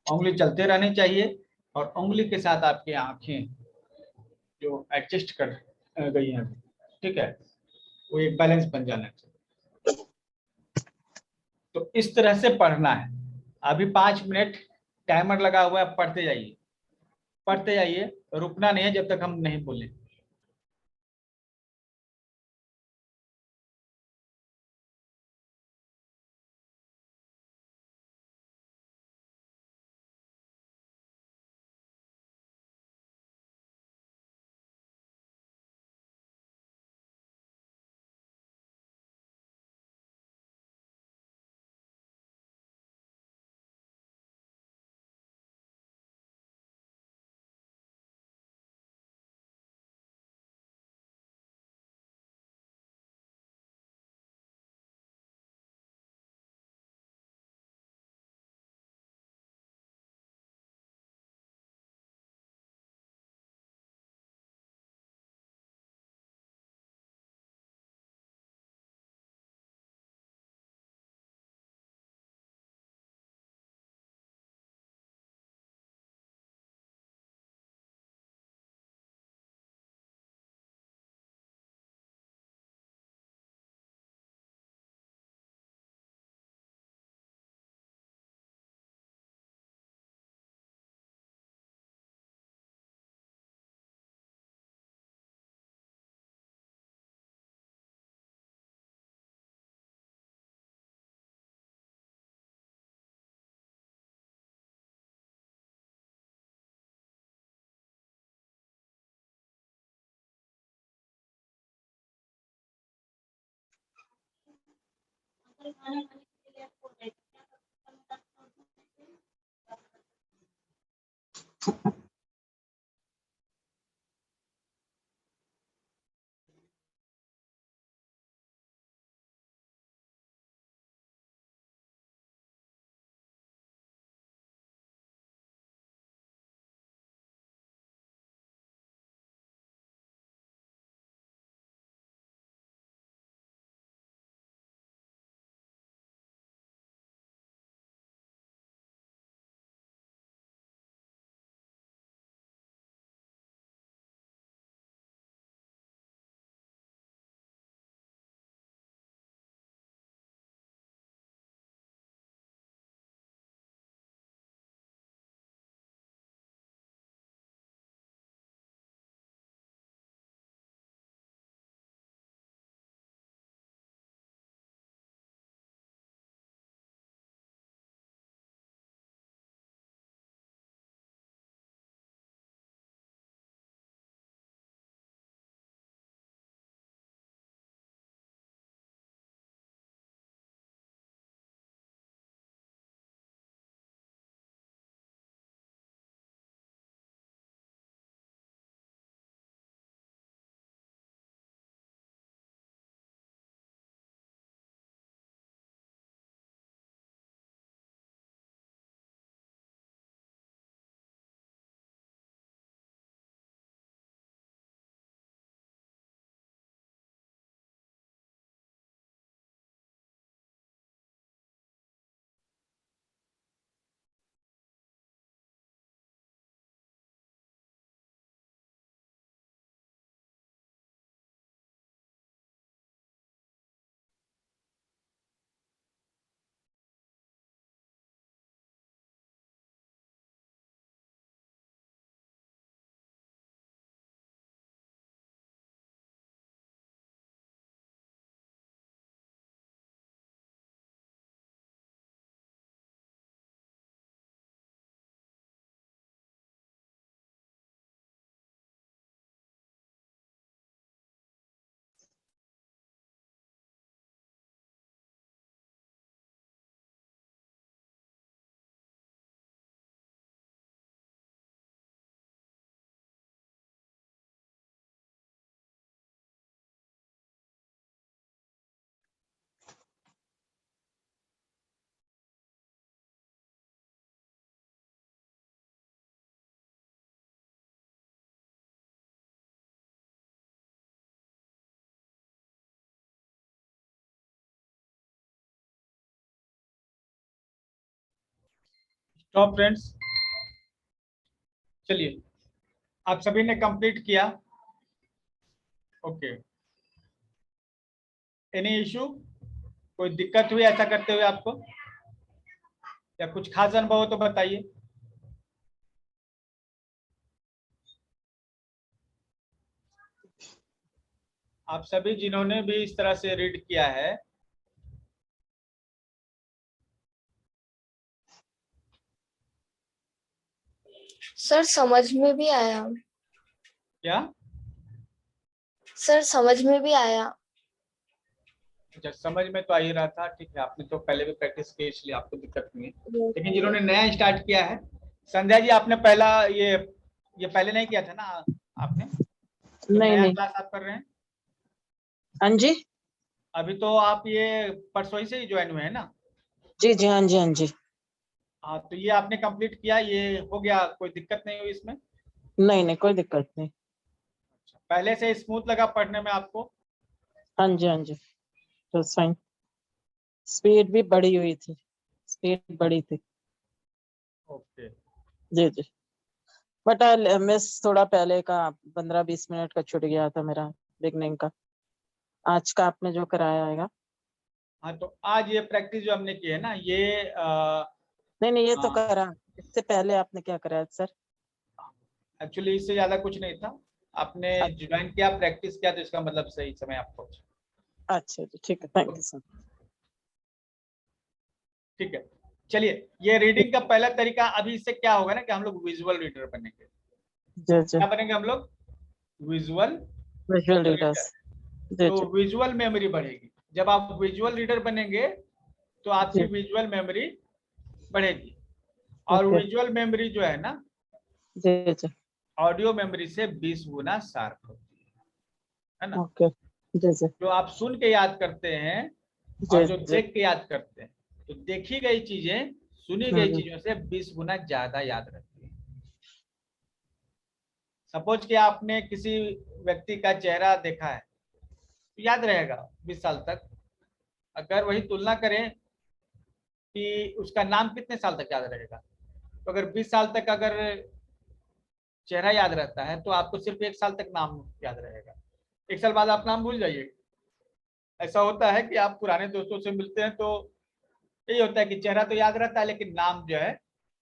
उंगली चलते रहनी चाहिए और उंगली के साथ आपकी आंखें जो एडजस्ट कर गई हैं, ठीक है, वो एक बैलेंस बन जाना चाहिए। तो इस तरह से पढ़ना है। अभी 5 मिनट टाइमर लगा हुआ है, पढ़ते जाइए, पढ़ते जाइए, रुकना नहीं है जब तक हम नहीं बोले। स्टॉप फ्रेंड्स, चलिए आप सभी ने कंप्लीट किया। ओके, एनी इशू, कोई दिक्कत हुई ऐसा करते हुए आपको, या कुछ खास अनुभव हो तो बताइए। आप सभी जिन्होंने भी इस तरह से रीड किया है, सर समझ में भी आया। क्या? सर समझ में भी आया। अच्छा, समझ में तो आ ही रहा था। ठीक है, आपने तो पहले भी प्रैक्टिस की इसलिए आपको दिक्कत नहीं है। लेकिन जिन्होंने नया स्टार्ट किया है, संध्या जी आपने पहला ये पहले नहीं किया था ना आपने? तो नहीं नया नहीं। क्लास आप कर रहे हैं हाँ जी। अभी तो, आप ये परसों ही से ही ज्वाइन हुए हैं ना? जी जी, हाँ जी हाँ जी। हाँ, तो ये आपने कंप्लीट किया, ये हो गया, कोई दिक्कत नहीं हुई इसमें? नहीं नहीं, कोई दिक्कत नहीं। पहले से स्मूथ लगा पढ़ने में आपको? हाँ जी हाँ जी, तो फाइन। स्पीड भी बढ़ी हुई थी, स्पीड बढ़ी थी। ओके, जी जी। बट मिस थोड़ा पहले का 15-20 मिनट का छूट गया था मेरा बिगनिंग का। आज का आपने जो कराया है। हाँ तो आज ये प्रैक्टिस जो हमने की है ना, ये नहीं नहीं, ये तो हाँ, करा। इससे पहले आपने क्या कराया सर? एक्चुअली इससे ज्यादा कुछ नहीं था। आपने ज्वाइन किया, प्रैक्टिस किया, तो इसका मतलब सही समय आपको। अच्छा जी, ठीक है, थैंक यू सर। ठीक है, चलिए, ये रीडिंग का पहला तरीका, अभी इससे क्या होगा ना कि हम लोग विजुअल रीडर बनेंगे। जी जी, क्या बनेंगे हम लोग? Visual visual reader. रीडर्स। जी तो जी विजुअल मेमोरी बढ़ेगी। जब आप विजुअल रीडर बनेंगे तो आपकी जी। विजुअल मेमोरी बढ़ेगी। और ओके। विजुअल मेमोरी जो है ना, जी जी। ऑडियो मेमोरी से 20 गुना शार्प होती है ना? ओके। जी जी जो आप सुन के याद करते हैं और जी जो जी। देख के याद करते हैं, तो देखी गई चीजें सुनी गई चीजों से 20 गुना ज्यादा याद रहती है। सपोज कि आपने किसी व्यक्ति का चेहरा देखा है तो याद रहेगा 20 साल तक। अगर वही तुलना करें कि उसका नाम कितने साल तक याद रहेगा, तो अगर 20 साल तक अगर चेहरा याद रहता है तो आपको सिर्फ 1 साल तक नाम याद रहेगा। 1 साल बाद आप नाम भूल जाइए। ऐसा होता है कि आप पुराने दोस्तों से मिलते हैं तो यही होता है कि चेहरा तो याद रहता है लेकिन नाम जो है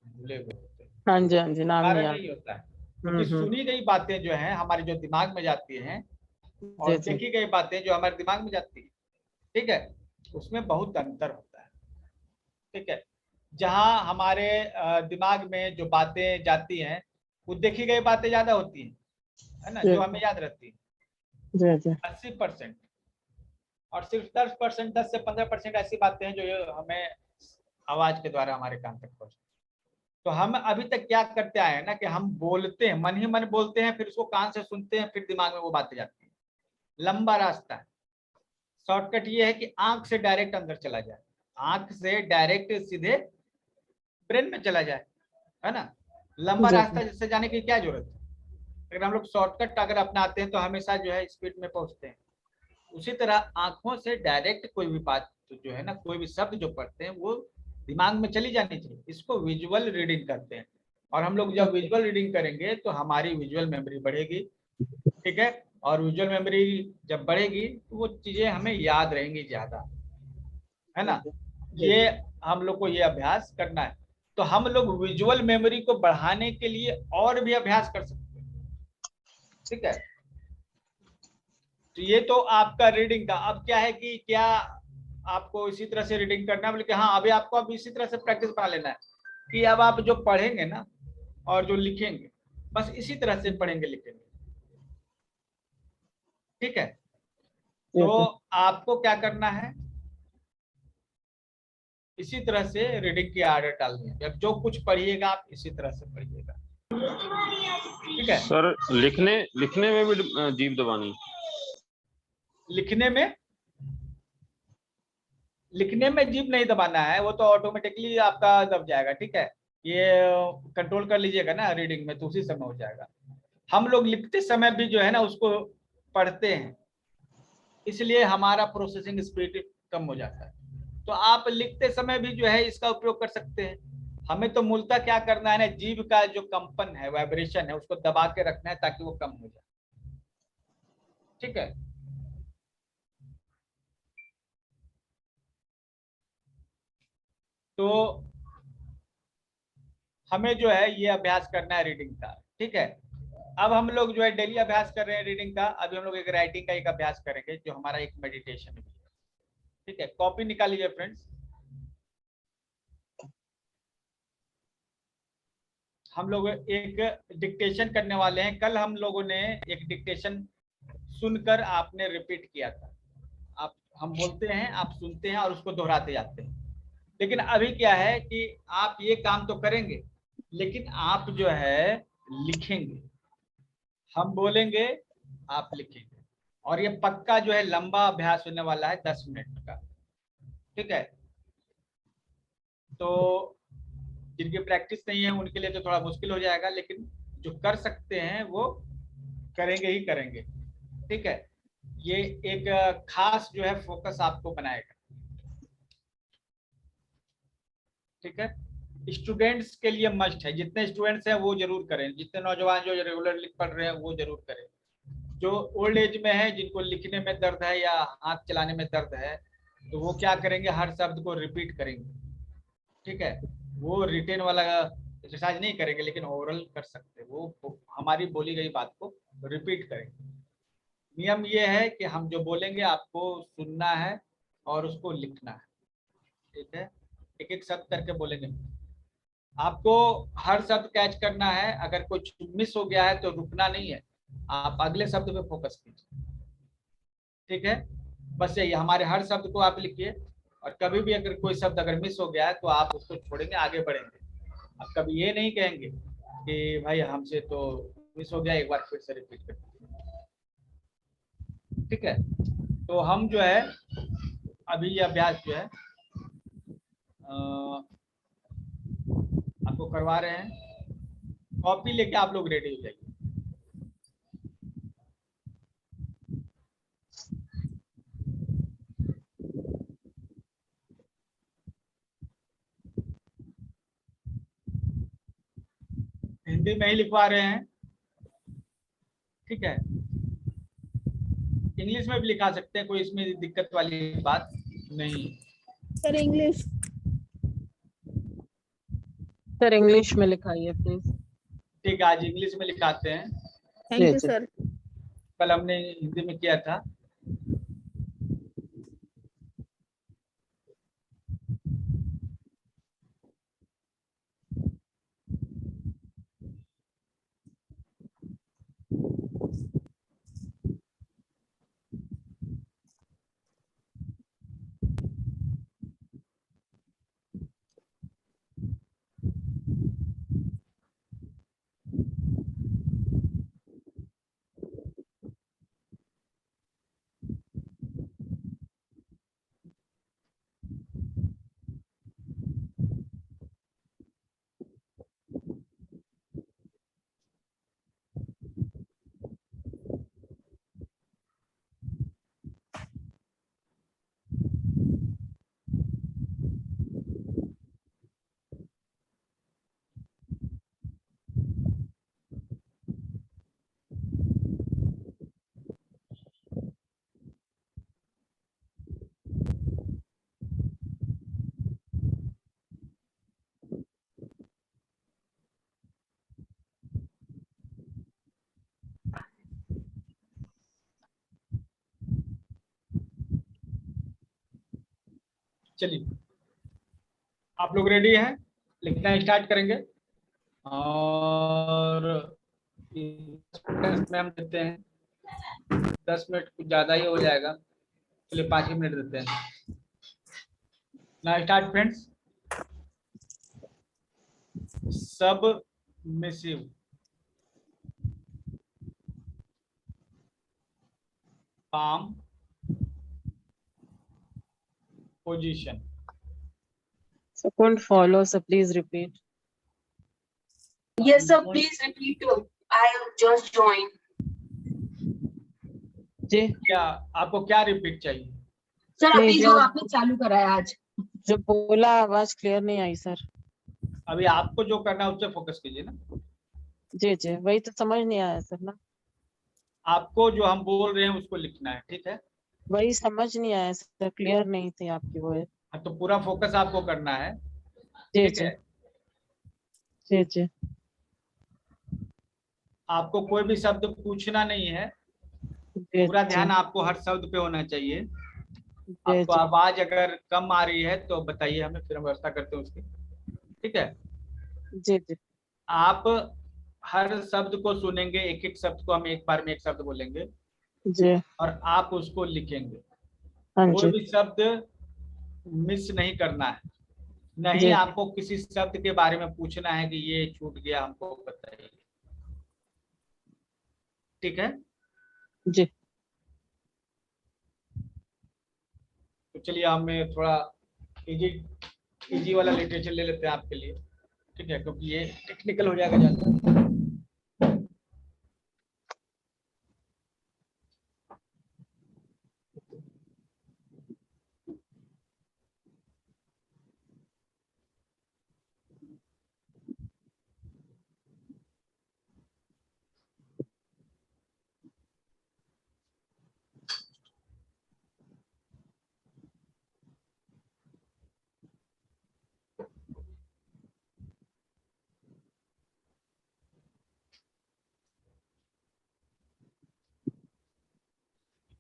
भूले हुए होते हैं। हाँ जी हाँ जी, नाम नहीं कारण याद। यही होता है क्योंकि सुनी गई बातें जो हैं हमारे जो दिमाग में जाती हैं, जी और जी। देखी गई बातें जो हमारे दिमाग में जाती है, ठीक है, उसमें बहुत अंतर होता है। ठीक है, जहाँ हमारे दिमाग में जो बातें जाती हैं वो देखी गई बातें ज्यादा होती हैं, है ना, जी जो हमें याद रहती है जी जी। 80%। और सिर्फ 10%, 10 से 15% ऐसी बातें हैं जो हमें आवाज के द्वारा हमारे कान तक पहुंचती। तो हम अभी तक क्या करते आए हैं ना कि हम बोलते हैं, मन ही मन बोलते हैं, फिर उसको कान से सुनते हैं, फिर दिमाग में वो बातें जाती हैं। लंबा रास्ता है। शॉर्टकट ये है कि आंख से डायरेक्ट अंदर चला जाए, आंख से डायरेक्ट सीधे ब्रेन में चला जाए, है ना। लंबा जी रास्ता जिससे जाने की क्या जरूरत है? अगर हम लोग शॉर्टकट अगर अपनाते हैं तो हमेशा जो है स्पीड में पहुंचते हैं। उसी तरह आंखों से डायरेक्ट कोई भी बात जो है ना, कोई भी शब्द जो पढ़ते हैं वो दिमाग में चली जानी चाहिए। इसको विजुअल रीडिंग करते हैं। और हम लोग जब विजुअल रीडिंग करेंगे तो हमारी विजुअल मेमोरी बढ़ेगी। ठीक है, और विजुअल मेमोरी जब बढ़ेगी तो वो चीजें हमें याद रहेंगी ज्यादा, है ना। ये हम लोग को ये अभ्यास करना है। तो हम लोग विजुअल मेमोरी को बढ़ाने के लिए और भी अभ्यास कर सकते हैं। ठीक है, तो ये तो आपका रीडिंग का। अब क्या है कि क्या आपको इसी तरह से रीडिंग करना है, बल्कि हाँ, अभी आपको अब इसी तरह से प्रैक्टिस बना लेना है कि अब आप जो पढ़ेंगे ना और जो लिखेंगे, बस इसी तरह से पढ़ेंगे लिखेंगे। ठीक है, तो आपको क्या करना है, इसी तरह से रीडिंग की आदत डालनी है। जब जो कुछ पढ़िएगा आप इसी तरह से पढ़िएगा। ठीक है सर, लिखने लिखने में भी जीभ दबानी? लिखने में जीभ नहीं दबाना है, वो तो ऑटोमेटिकली आपका दब जाएगा। ठीक है, ये कंट्रोल कर लीजिएगा ना रीडिंग में, तो उसी समय हो जाएगा। हम लोग लिखते समय भी जो है ना उसको पढ़ते हैं, इसलिए हमारा प्रोसेसिंग स्पीड कम हो जाता है। तो आप लिखते समय भी जो है इसका उपयोग कर सकते हैं। हमें तो मूलतः क्या करना है ना, जीभ का जो कंपन है, वाइब्रेशन है, उसको दबा के रखना है ताकि वो कम हो जाए। ठीक है, तो हमें जो है ये अभ्यास करना है रीडिंग का। ठीक है, अब हम लोग जो है डेली अभ्यास कर रहे हैं रीडिंग का। अभी हम लोग एक राइटिंग का एक अभ्यास करेंगे जो हमारा एक मेडिटेशन भी है। ठीक है, कॉपी निकाल लीजिए फ्रेंड्स। हम लोग एक डिक्टेशन करने वाले हैं। कल हम लोगों ने एक डिक्टेशन सुनकर आपने रिपीट किया था। आप, हम बोलते हैं, आप सुनते हैं और उसको दोहराते जाते हैं। लेकिन अभी क्या है कि आप ये काम तो करेंगे, लेकिन आप जो है लिखेंगे। हम बोलेंगे, आप लिखेंगे, और ये पक्का जो है लंबा अभ्यास होने वाला है, 10 मिनट का। ठीक है, तो जिनकी प्रैक्टिस नहीं है उनके लिए तो थोड़ा मुश्किल हो जाएगा, लेकिन जो कर सकते हैं वो करेंगे ही करेंगे। ठीक है, ये एक खास जो है फोकस आपको बनाएगा। ठीक है, स्टूडेंट्स के लिए मस्ट है। जितने स्टूडेंट्स हैं वो जरूर करें, जितने नौजवान जो रेगुलरली पढ़ रहे हैं वो जरूर करें। जो ओल्ड एज में है, जिनको लिखने में दर्द है या हाथ चलाने में दर्द है, तो वो क्या करेंगे, हर शब्द को रिपीट करेंगे। ठीक है, वो रिटेन वाला एक्सरसाइज नहीं करेंगे, लेकिन ओरल कर सकते हैं। वो हमारी बोली गई बात को रिपीट करेंगे। नियम ये है कि हम जो बोलेंगे आपको सुनना है और उसको लिखना है। ठीक है, एक एक शब्द करके बोलेंगे। आपको हर शब्द कैच करना है। अगर कुछ मिस हो गया है तो रुकना नहीं है, आप अगले शब्द पे फोकस कीजिए। ठीक है, बस यही, हमारे हर शब्द को आप लिखिए, और कभी भी अगर कोई शब्द अगर मिस हो गया है तो आप उसको छोड़ेंगे, आगे बढ़ेंगे। अब कभी ये नहीं कहेंगे कि भाई हमसे तो मिस हो गया, एक बार फिर से रिपीट कर। ठीक है, तो हम जो है अभी ये अभ्यास जो है आपको करवा रहे हैं। कॉपी लेके आप लोग रेडी हो जाइए। हिंदी में ही लिखवा रहे हैं। ठीक है, इंग्लिश में भी लिखा सकते हैं, कोई इसमें दिक्कत वाली बात नहीं। Sir English. सर इंग्लिश में लिखाइए प्लीज। ठीक है, आज इंग्लिश में लिखाते हैं। Thank you sir. कल हमने हिंदी में किया था। चलिए, आप लोग रेडी हैं? लिखना स्टार्ट करेंगे। और में हम देते हैं 10 मिनट, कुछ ज्यादा ही हो जाएगा, चलिए 5 ही मिनट देते हैं ना। Start friends. Submissive, palm position. So couldn't follow, so please repeat. Yes, sir. Please repeat too. I just joined. जी, क्या आपको क्या रिपीट चाहिए? सर नहीं, अभी जो जो- आपने चालू कराया आज। जो बोला आवाज क्लियर नहीं आई सर। अभी आपको जो करना है उससे फोकस कीजिए ना। जी जी, वही तो समझ नहीं आया सर ना, आपको जो हम बोल रहे हैं उसको लिखना है, ठीक है। वही समझ नहीं आया सर, क्लियर नहीं थी आपकी वो। हाँ, तो पूरा फोकस आपको करना है, जी ठीक जी। है। जी जी। आपको कोई भी शब्द पूछना नहीं है, जी पूरा जी। ध्यान आपको हर शब्द पे होना चाहिए। जी आपको जी। आवाज अगर कम आ रही है तो बताइए हमें, फिर हम व्यवस्था करते हैं उसकी, ठीक है। जी जी। आप हर शब्द को सुनेंगे, एक एक शब्द को हम एक बार में एक शब्द बोलेंगे जी। और आप उसको लिखेंगे। हाँ कोई जी। भी शब्द मिस नहीं करना है, नहीं जी आपको किसी शब्द के बारे में पूछना है कि ये छूट गया हमको बताइए, ठीक है। जी। तो चलिए हमें थोड़ा इजी इजी वाला लिटरेचर ले लेते हैं आपके लिए, ठीक है, क्योंकि ये टेक्निकल हो जाएगा ज्यादा।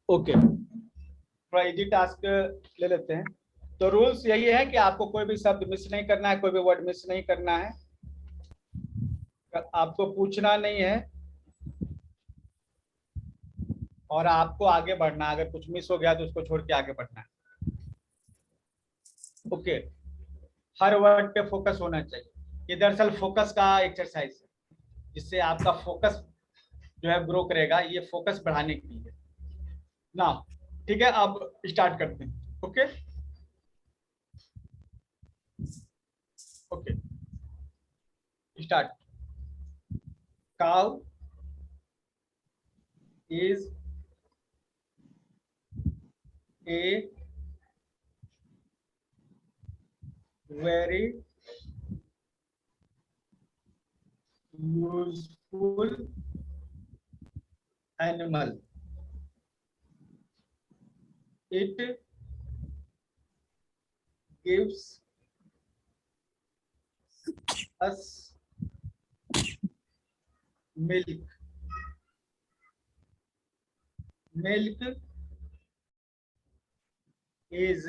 ओके, थोड़ा इजी टास्क ले लेते हैं। तो रूल्स यही है कि आपको कोई भी शब्द मिस नहीं करना है, कोई भी वर्ड मिस नहीं करना है, आपको पूछना नहीं है और आपको आगे बढ़ना है। अगर कुछ मिस हो गया तो उसको छोड़ के आगे बढ़ना है, ओके। हर वर्ड पे फोकस होना चाहिए। ये दरअसल फोकस का एक्सरसाइज है, जिससे आपका फोकस जो है ग्रो करेगा। ये फोकस बढ़ाने के लिए ना, ठीक है। अब स्टार्ट करते हैं, okay okay, start. Cow is a very useful animal. It gives us milk. Milk is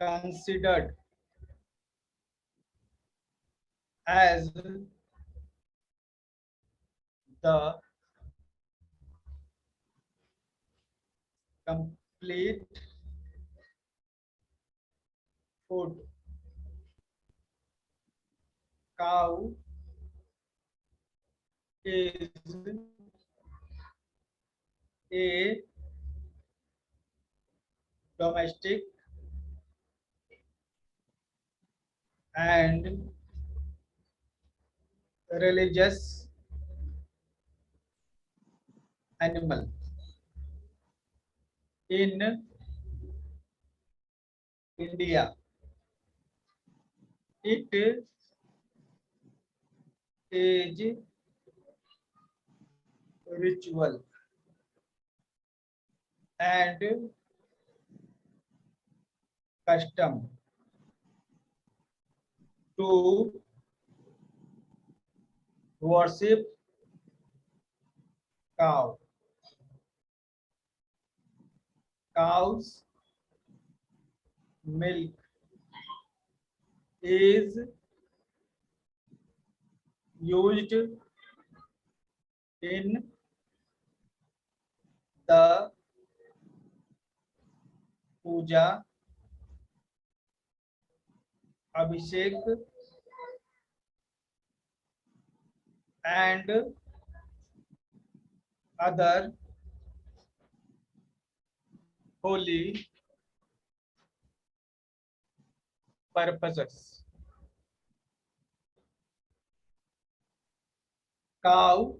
considered as the complete food. Cow is a domestic and religious animal in India. It is ritual and custom to worship cow. Cow's milk is used in the puja, abhishek and other holy purposes. Cow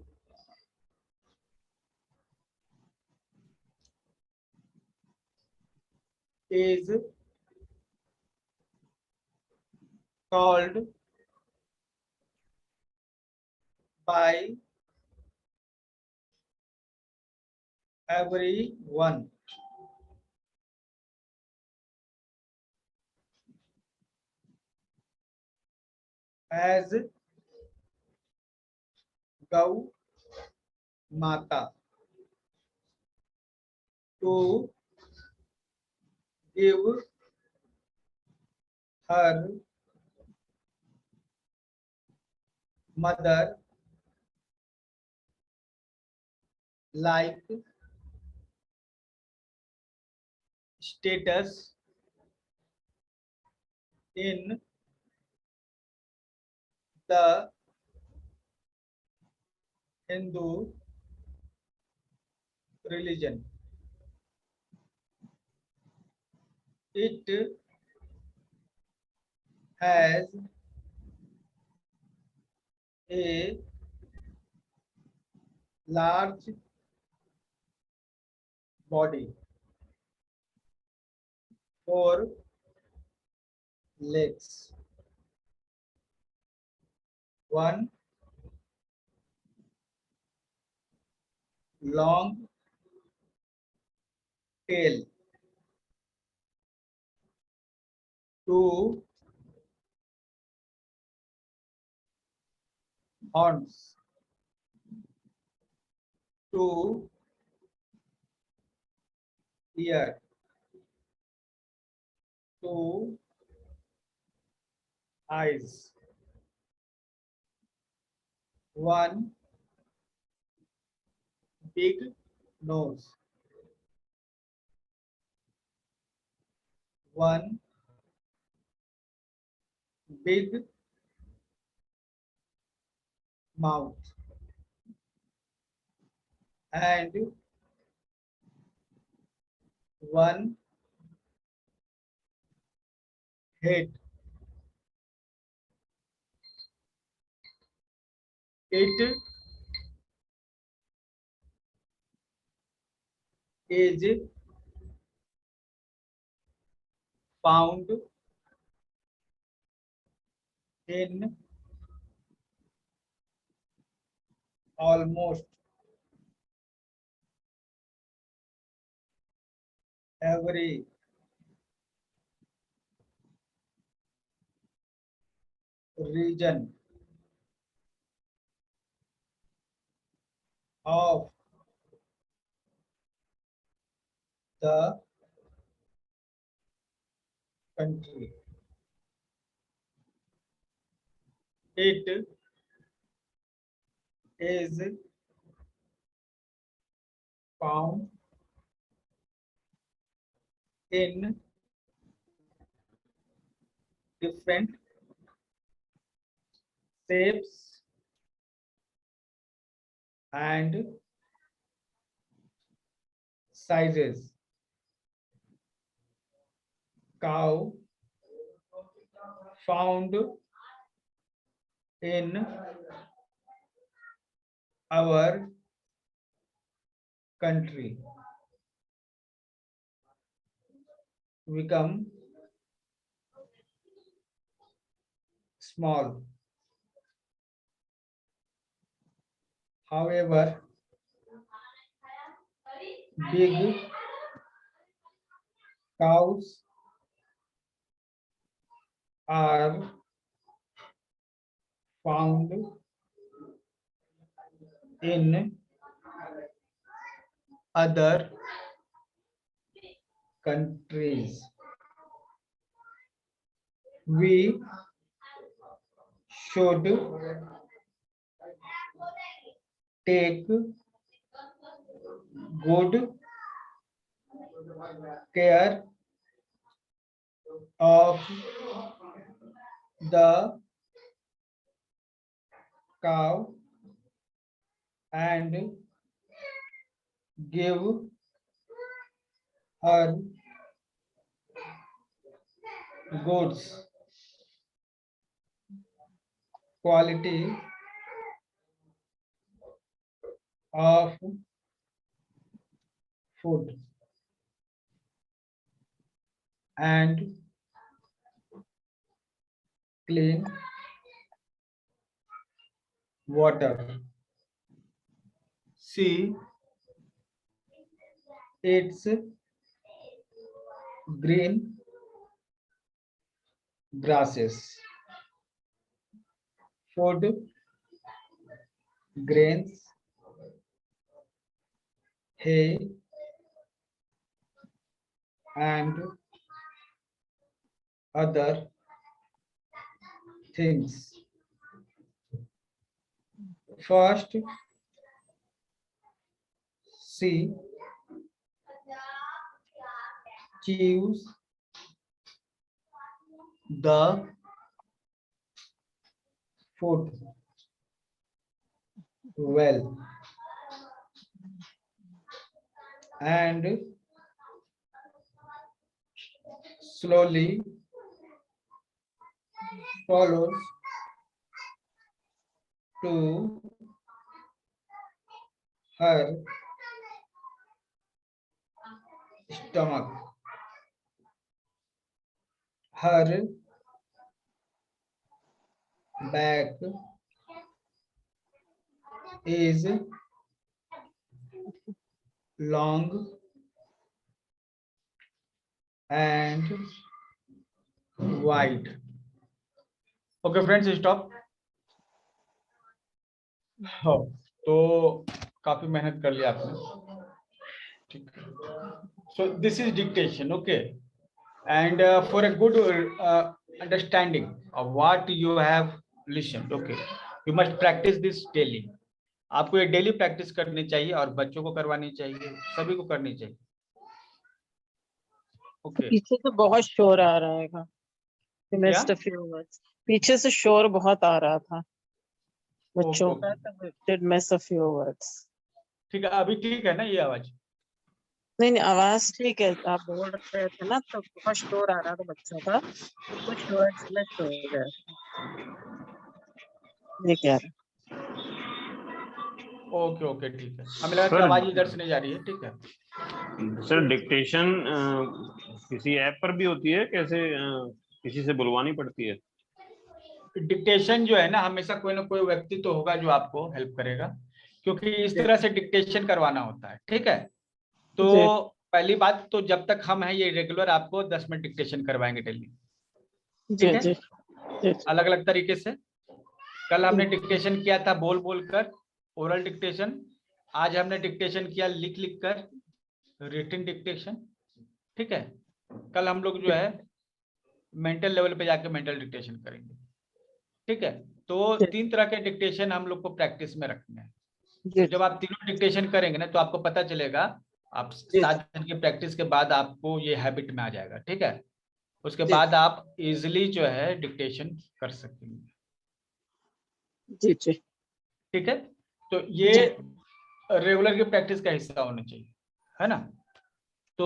is called by everyone. As Gau Mata, to give her mother like status in the Hindu religion. It has a large body, 4 legs, 1 long tail, 2 horns, 2 ears, 2 eyes, 1 big nose, 1 big mouth, and 1 head. It is found in almost every region of the country. It is found in different shapes and sizes. Cow found in our country become small. However, big cows are found in other countries. We should take good care of the cow and give her goods quality of food and clean water. See its green grasses, food, grains, hay, and other things. First, she chews the food well and slowly follows to her stomach. Her back is long and wide. Okay friends, stop. हाँ, तो काफी मेहनत कर लिया आपने, ठीक है. So this is dictation, okay, and for a good understanding of what you have listened, okay, you must practice this daily. आपको ये डेली प्रैक्टिस करनी चाहिए और बच्चों को करवानी चाहिए, सभी को करनी चाहिए. ओके. पीछे से बहुत शोर आ रहा है. You missed a few words. पीछे से शोर बहुत आ रहा था बच्चों का, तो did miss a few words. ठीक है, अभी ठीक है ना ये आवाज? नहीं, आवाज ठीक है. आप बोल रहे थे ना तो बहुत शोर आ रहा था बच्चों का, तो कुछ वर्ड्स मिस हो गए. ये क्या है? ओके ओके, ठीक है. हमें लगा कि आवाज इधर से नहीं जा रही है. ठीक है सर. डिक्टेशन किसी ऐप पर भी होती है, कैसे किसी से बुलवानी पड़ती है? डिक्टेशन जो है ना, हमेशा कोई ना कोई व्यक्ति तो होगा जो आपको हेल्प करेगा, क्योंकि इस तरह से डिक्टेशन करवाना होता है. ठीक है, तो पहली बात तो जब तक हम हैं ये रेगुलर आपको 10 मिनट डिक्टेशन करवाएंगे डेली. ठीक है, अलग अलग तरीके से. कल हमने डिक्टेशन किया था बोल बोल कर, ओरल डिक्टेशन. आज हमने डिक्टेशन किया लिख लिख कर, रिटन डिक्टेशन. ठीक है, कल हम लोग जो है मेंटल लेवल पे जाके मेंटल डिक्टेशन करेंगे. ठीक है, तो 3 तरह के डिक्टेशन हम लोग को प्रैक्टिस में रखने हैं. जब आप तीनों डिक्टेशन करेंगे ना, तो आपको पता चलेगा, आप 7 दिन की प्रैक्टिस के बाद आपको ये हैबिट में आ जाएगा. ठीक है, उसके बाद आप इजिली जो है डिक्टेशन कर सकेंगे. जी जी. ठीक है, तो ये रेगुलर की प्रैक्टिस का हिस्सा होना चाहिए, है ना. तो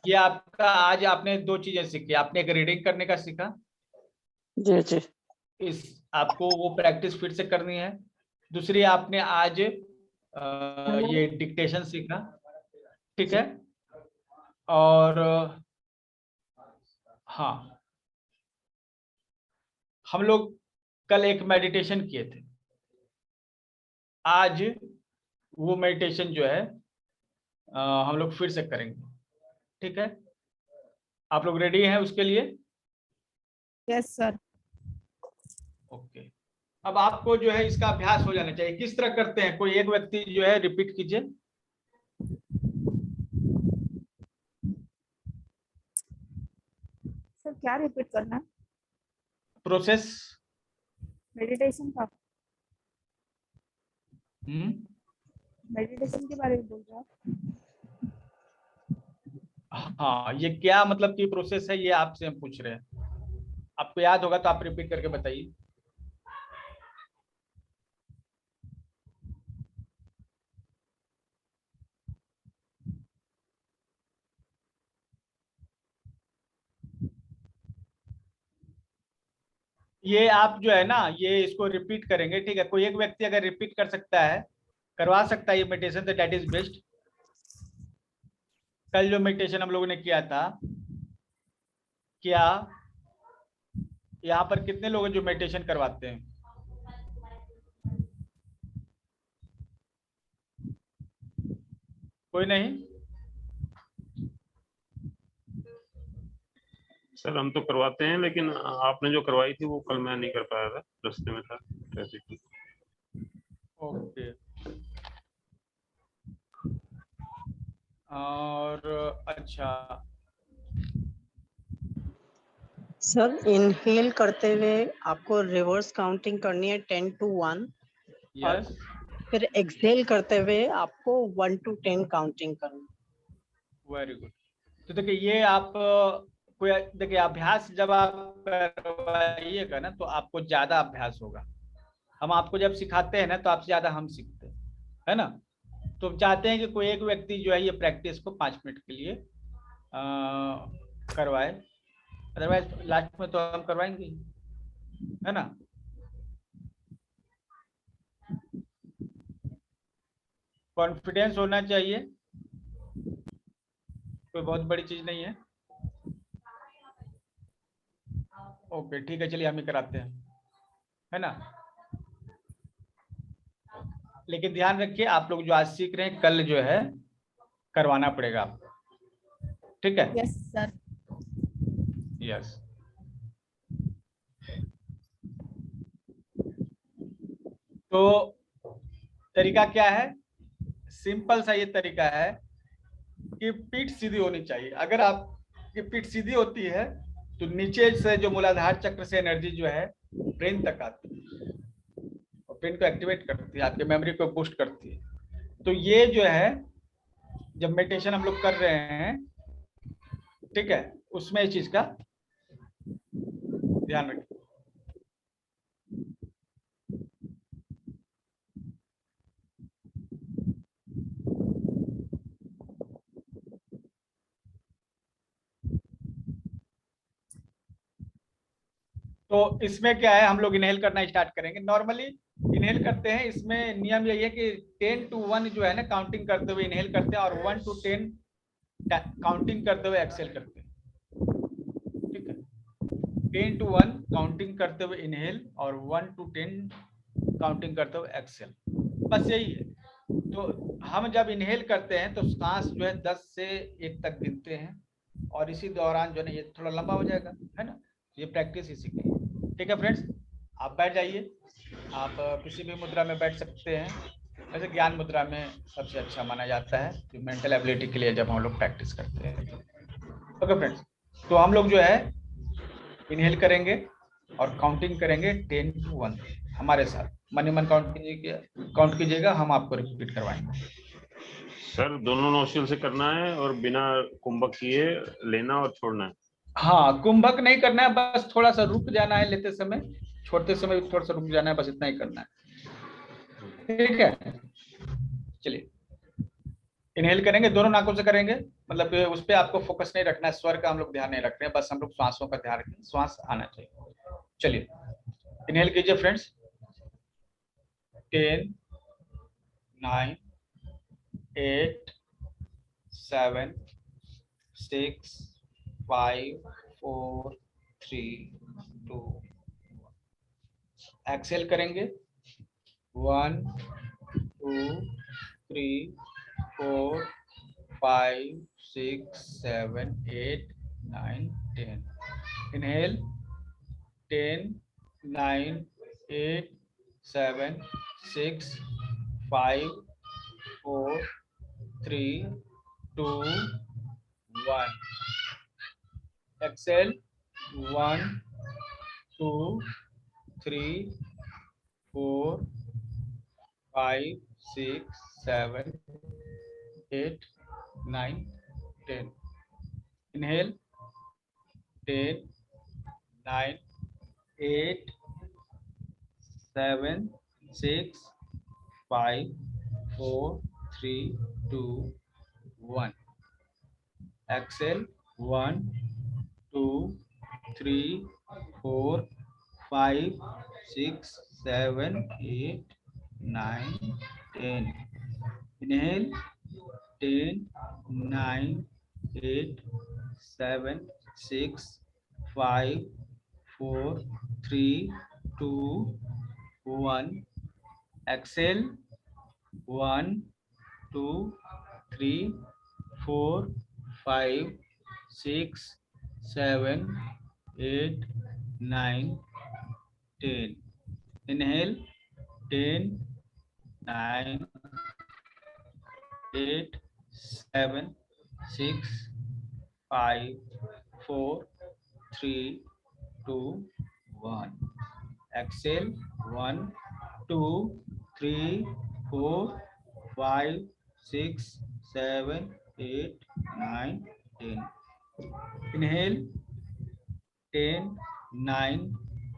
ये आपका आज आपने 2 चीजें सीखी. आपने एक रीडिंग करने का सीखा. जी जी. इस आपको वो प्रैक्टिस फिर से करनी है. दूसरी, आपने आज ये डिक्टेशन सीखा. ठीक है, और हाँ, हम लोग कल एक मेडिटेशन किए थे. आज वो मेडिटेशन जो है हम लोग फिर से करेंगे. ठीक है, आप लोग रेडी हैं उसके लिए? Yes sir. ओके, अब आपको जो है इसका अभ्यास हो जाना चाहिए. किस तरह करते हैं, कोई एक व्यक्ति जो है रिपीट कीजिए. सर क्या रिपीट करना है? प्रोसेस मेडिटेशन का. मेडिटेशन के बारे में बोल रहे हैं? हाँ, ये क्या मतलब की प्रोसेस है, ये आपसे हम पूछ रहे हैं. आपको याद होगा तो आप रिपीट करके बताइए. ये आप जो है ना, ये इसको रिपीट करेंगे. ठीक है, कोई एक व्यक्ति अगर रिपीट कर सकता है, करवा सकता है ये मेडिटेशन, तो दैट इज बेस्ट. कल जो मेडिटेशन हम लोगों ने किया था, क्या यहाँ पर कितने लोग हैं जो मेडिटेशन करवाते हैं? कोई नहीं? सर हम तो करवाते हैं, लेकिन आपने जो करवाई थी वो कल मैं नहीं कर पाया था, रास्ते में था, ट्रैफिक में। ओके। और अच्छा, सर इनहेल करते हुए आपको रिवर्स काउंटिंग करनी है 10 to 1 और यस, फिर एक्सहेल करते हुए आपको 1 to 10 काउंटिंग करनी है। Very good. तो देखिए ये आप कोई देखिए अभ्यास जब आप करवाइएगा ना तो आपको ज्यादा अभ्यास होगा। हम आपको जब सिखाते हैं ना तो आपसे ज्यादा हम सीखते हैं, है ना? तो हम चाहते हैं कि कोई एक व्यक्ति जो है ये प्रैक्टिस को 5 मिनट के लिए करवाए, अदरवाइज लास्ट में तो हम करवाएंगे ही, है ना? कॉन्फिडेंस होना चाहिए, कोई बहुत बड़ी चीज नहीं है। ओके ठीक है, चलिए हम ही कराते हैं, है ना? लेकिन ध्यान रखिए आप लोग जो आज सीख रहे हैं कल जो है करवाना पड़ेगा आपको, ठीक है? Yes sir. यस। तो तरीका क्या है? सिंपल सा ये तरीका है कि पीठ सीधी होनी चाहिए। अगर आपकी पीठ सीधी होती है तो नीचे से जो मूलाधार चक्र से एनर्जी जो है ब्रेन तक आती है और ब्रेन को एक्टिवेट करती है, आपके मेमोरी को बूस्ट करती है। तो ये जो है जब मेडिटेशन हम लोग कर रहे हैं, ठीक है, उसमें इस चीज का ध्यान रखिए। तो इसमें क्या है, हम लोग इनहेल करना स्टार्ट करेंगे। नॉर्मली इनहेल करते हैं, इसमें नियम यही है कि 10 to 1 जो है ना काउंटिंग करते हुए इनहेल करते हैं और 1 to 10 काउंटिंग करते हुए एक्सेल करते हैं, ठीक है? 10 to 1 काउंटिंग करते हुए इनहेल और 1 to 10 काउंटिंग करते हुए एक्सेल, बस यही है। तो हम जब इनहेल करते हैं तो सांस जो है 10 से 1 तक गिनते हैं और इसी दौरान जो है ये थोड़ा लंबा हो जाएगा, है ना? ये प्रैक्टिस इसी की है, ठीक है फ्रेंड्स? आप बैठ जाइए, आप किसी भी मुद्रा में बैठ सकते हैं। वैसे ज्ञान मुद्रा में सबसे अच्छा माना जाता है जो मेंटल एबिलिटी के लिए जब हम लोग प्रैक्टिस करते हैं। ओके फ्रेंड्स, तो हम लोग जो है इनहेल करेंगे और काउंटिंग करेंगे 10 to 1 हमारे साथ। मन मन काउंट कीजिएगा, हम आपको रिपीट करवाएंगे। सर दोनों नोस्ट्रिल से करना है और बिना कुंभक किए लेना और छोड़ना है? हाँ, कुंभक नहीं करना है, बस थोड़ा सा रुक जाना है लेते समय, छोड़ते समय भी थोड़ा सा रुक जाना है, बस इतना ही करना है, ठीक है? चलिए इनहेल करेंगे, दोनों नाकों से करेंगे, मतलब उस पर आपको फोकस नहीं रखना है, स्वर का हम लोग ध्यान नहीं रख रहे हैं, बस हम लोग श्वासों का ध्यान रखें, श्वास आना चाहिए। चलिए इनहेल कीजिए फ्रेंड्स। 10 9 8 7 6 5 4 3 2 एक्सेल करेंगे 1 2 3 4 5 6 7 8 9 10 inhale 10 9 8 7 6 5 4 3 2 1 Excel 1 2 3 4 5 6 7 8 9 10 inhale 10 9 8 7 6 5 4 3 2 1 exhale 1 2 3 4 5 6 7 8 9 10 inhale 10 9 8 7 6 5 4 3 2 1 exhale 1 2 3 4 5 6 7 8 9 10 inhale 10 9 8 7 6 5 4 3 2 1 exhale 1 2 3 4 5 6 7 8 9 10 inhale 10 9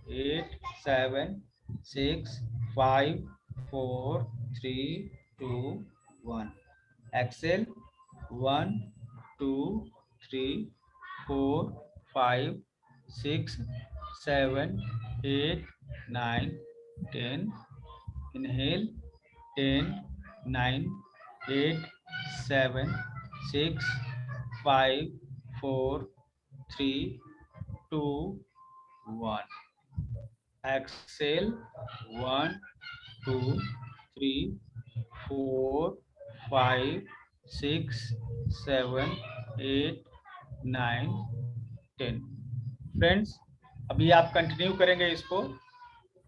8 7 6 5 4 3 2 1 exhale 1 2 3 4 5 6 7 8 9 10 inhale 10 9 8 7 6 5 4 3 2 1 exhale 1 2 3 4 5 6 7 8 9 10 friends अभी आप कंटिन्यू करेंगे इसको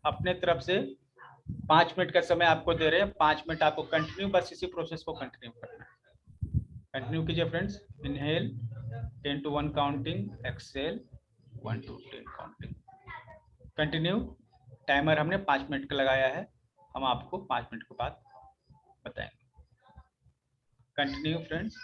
अपने तरफ से 5 मिनट का समय आपको दे रहे हैं 5 मिनट आपको कंटिन्यू बस इसी प्रोसेस को कंटिन्यू करना है कंटिन्यू कीजिए friends inhale 10 to 1 counting exhale 1 to 10 counting continue timer हमने 5 मिनट का लगाया है हम आपको 5 मिनट के बाद बताएंगे continue friends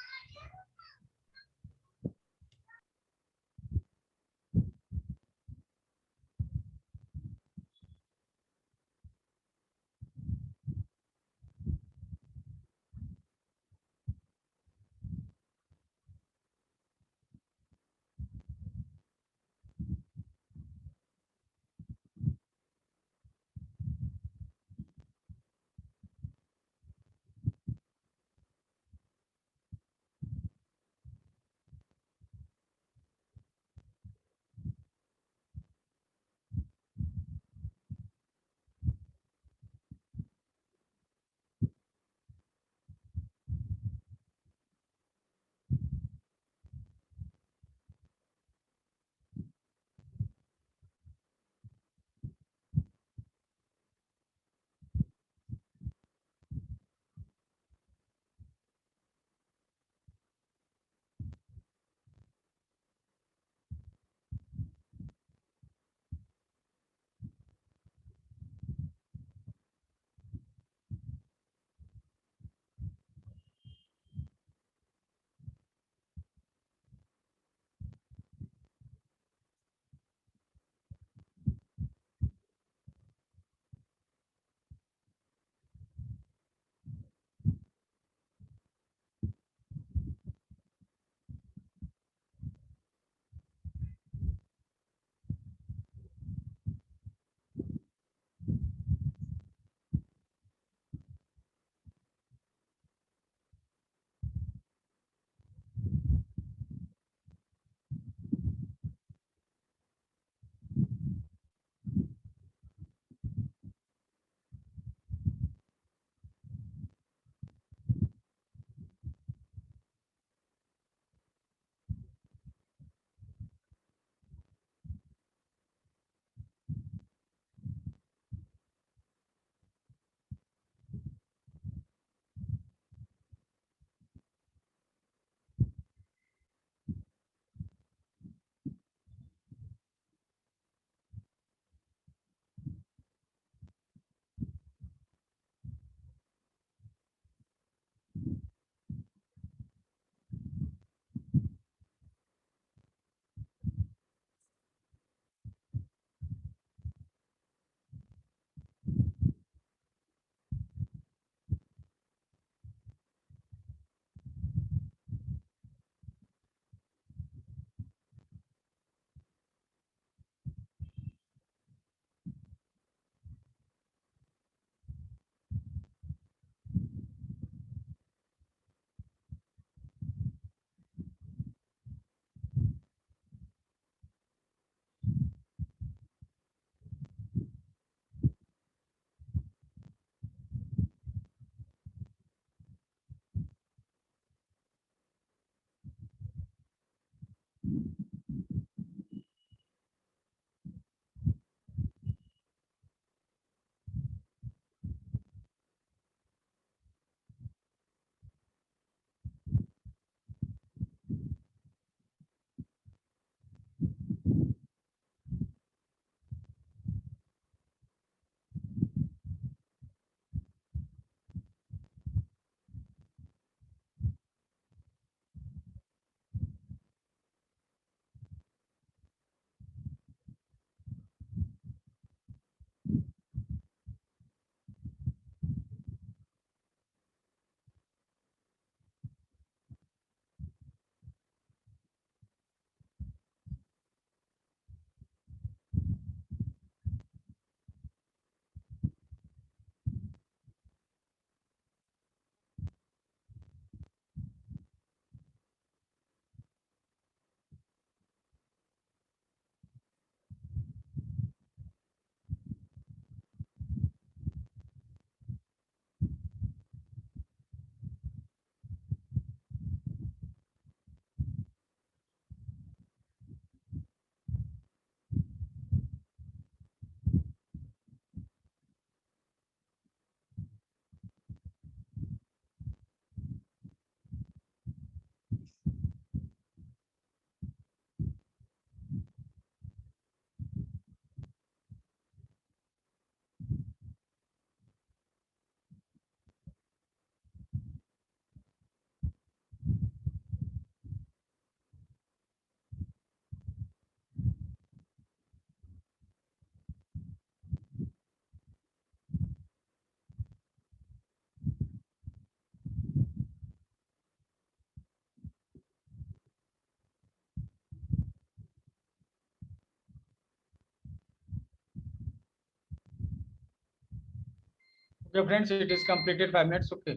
okay friends, it is completed 5 minutes. Okay,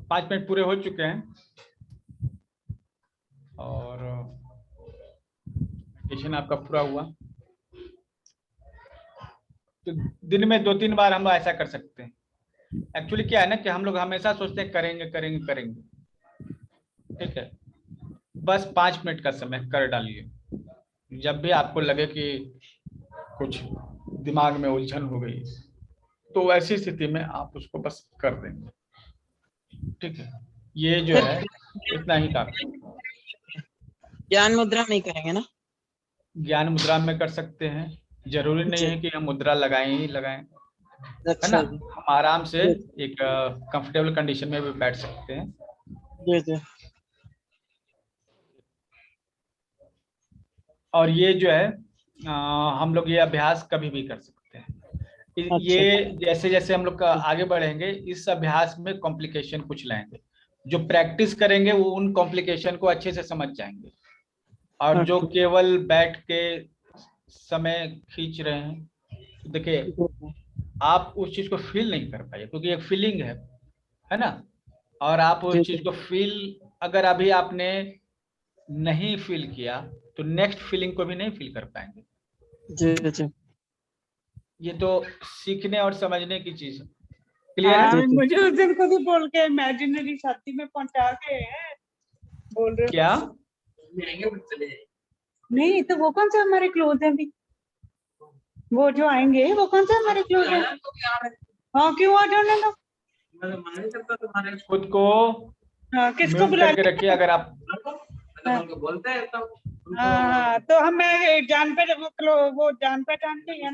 5 minute पूरे हो चुके हैं और मेडिटेशन आपका पूरा हुआ। तो दिन में 2-3 बार हम ऐसा कर सकते हैं। एक्चुअली क्या है ना कि हम लोग हमेशा सोचते हैं करेंगे करेंगे करेंगे, ठीक है। बस 5 मिनट का समय कर डालिए। जब भी आपको लगे कि कुछ दिमाग में उलझन हो गई, तो ऐसी स्थिति में आप उसको बस कर देंगे, ठीक है। ये जो है इतना ही काफी। ज्ञान मुद्रा में ही करेंगे ना? ज्ञान मुद्रा में कर सकते हैं, जरूरी नहीं है कि हम मुद्रा लगाएं ही लगाएं, है ना। अच्छा जी। हम आराम से एक कंफर्टेबल कंडीशन में भी बैठ सकते हैं। जी जी। और ये जो है हम लोग ये अभ्यास कभी भी कर सकते हैं। ये जैसे जैसे हम लोग आगे बढ़ेंगे, इस अभ्यास में कॉम्प्लिकेशन कुछ लाएंगे। जो प्रैक्टिस करेंगे वो उन कॉम्प्लिकेशन को अच्छे से समझ जाएंगे, और जो केवल बैठ के समय खींच रहे हैं, देखिए आप उस चीज को फील नहीं कर पाए, क्योंकि एक फीलिंग है ना। और आप उस चीज को फील, अगर अभी आपने नहीं फील किया तो नेक्स्ट फीलिंग को भी नहीं फील कर पाएंगे। जी जी। ये तो सीखने और समझने की चीज है। क्लियर है? मुझे उस दिन खुद ही बोल के इमेजिनरी छाती में पहुंचा के बोल रहे हो क्या? नहीं तो वो कौन सा हमारे क्लोज है अभी, वो जो आएंगे वो कौन सा हमारे क्लोज है? हाँ क्यों आ जाने दो, खुद को हाँ किसको म्यूट बुला करके रखिए। अगर आप बोलते हैं तो हाँ तो हमें जान पे वो जान पहचान के है।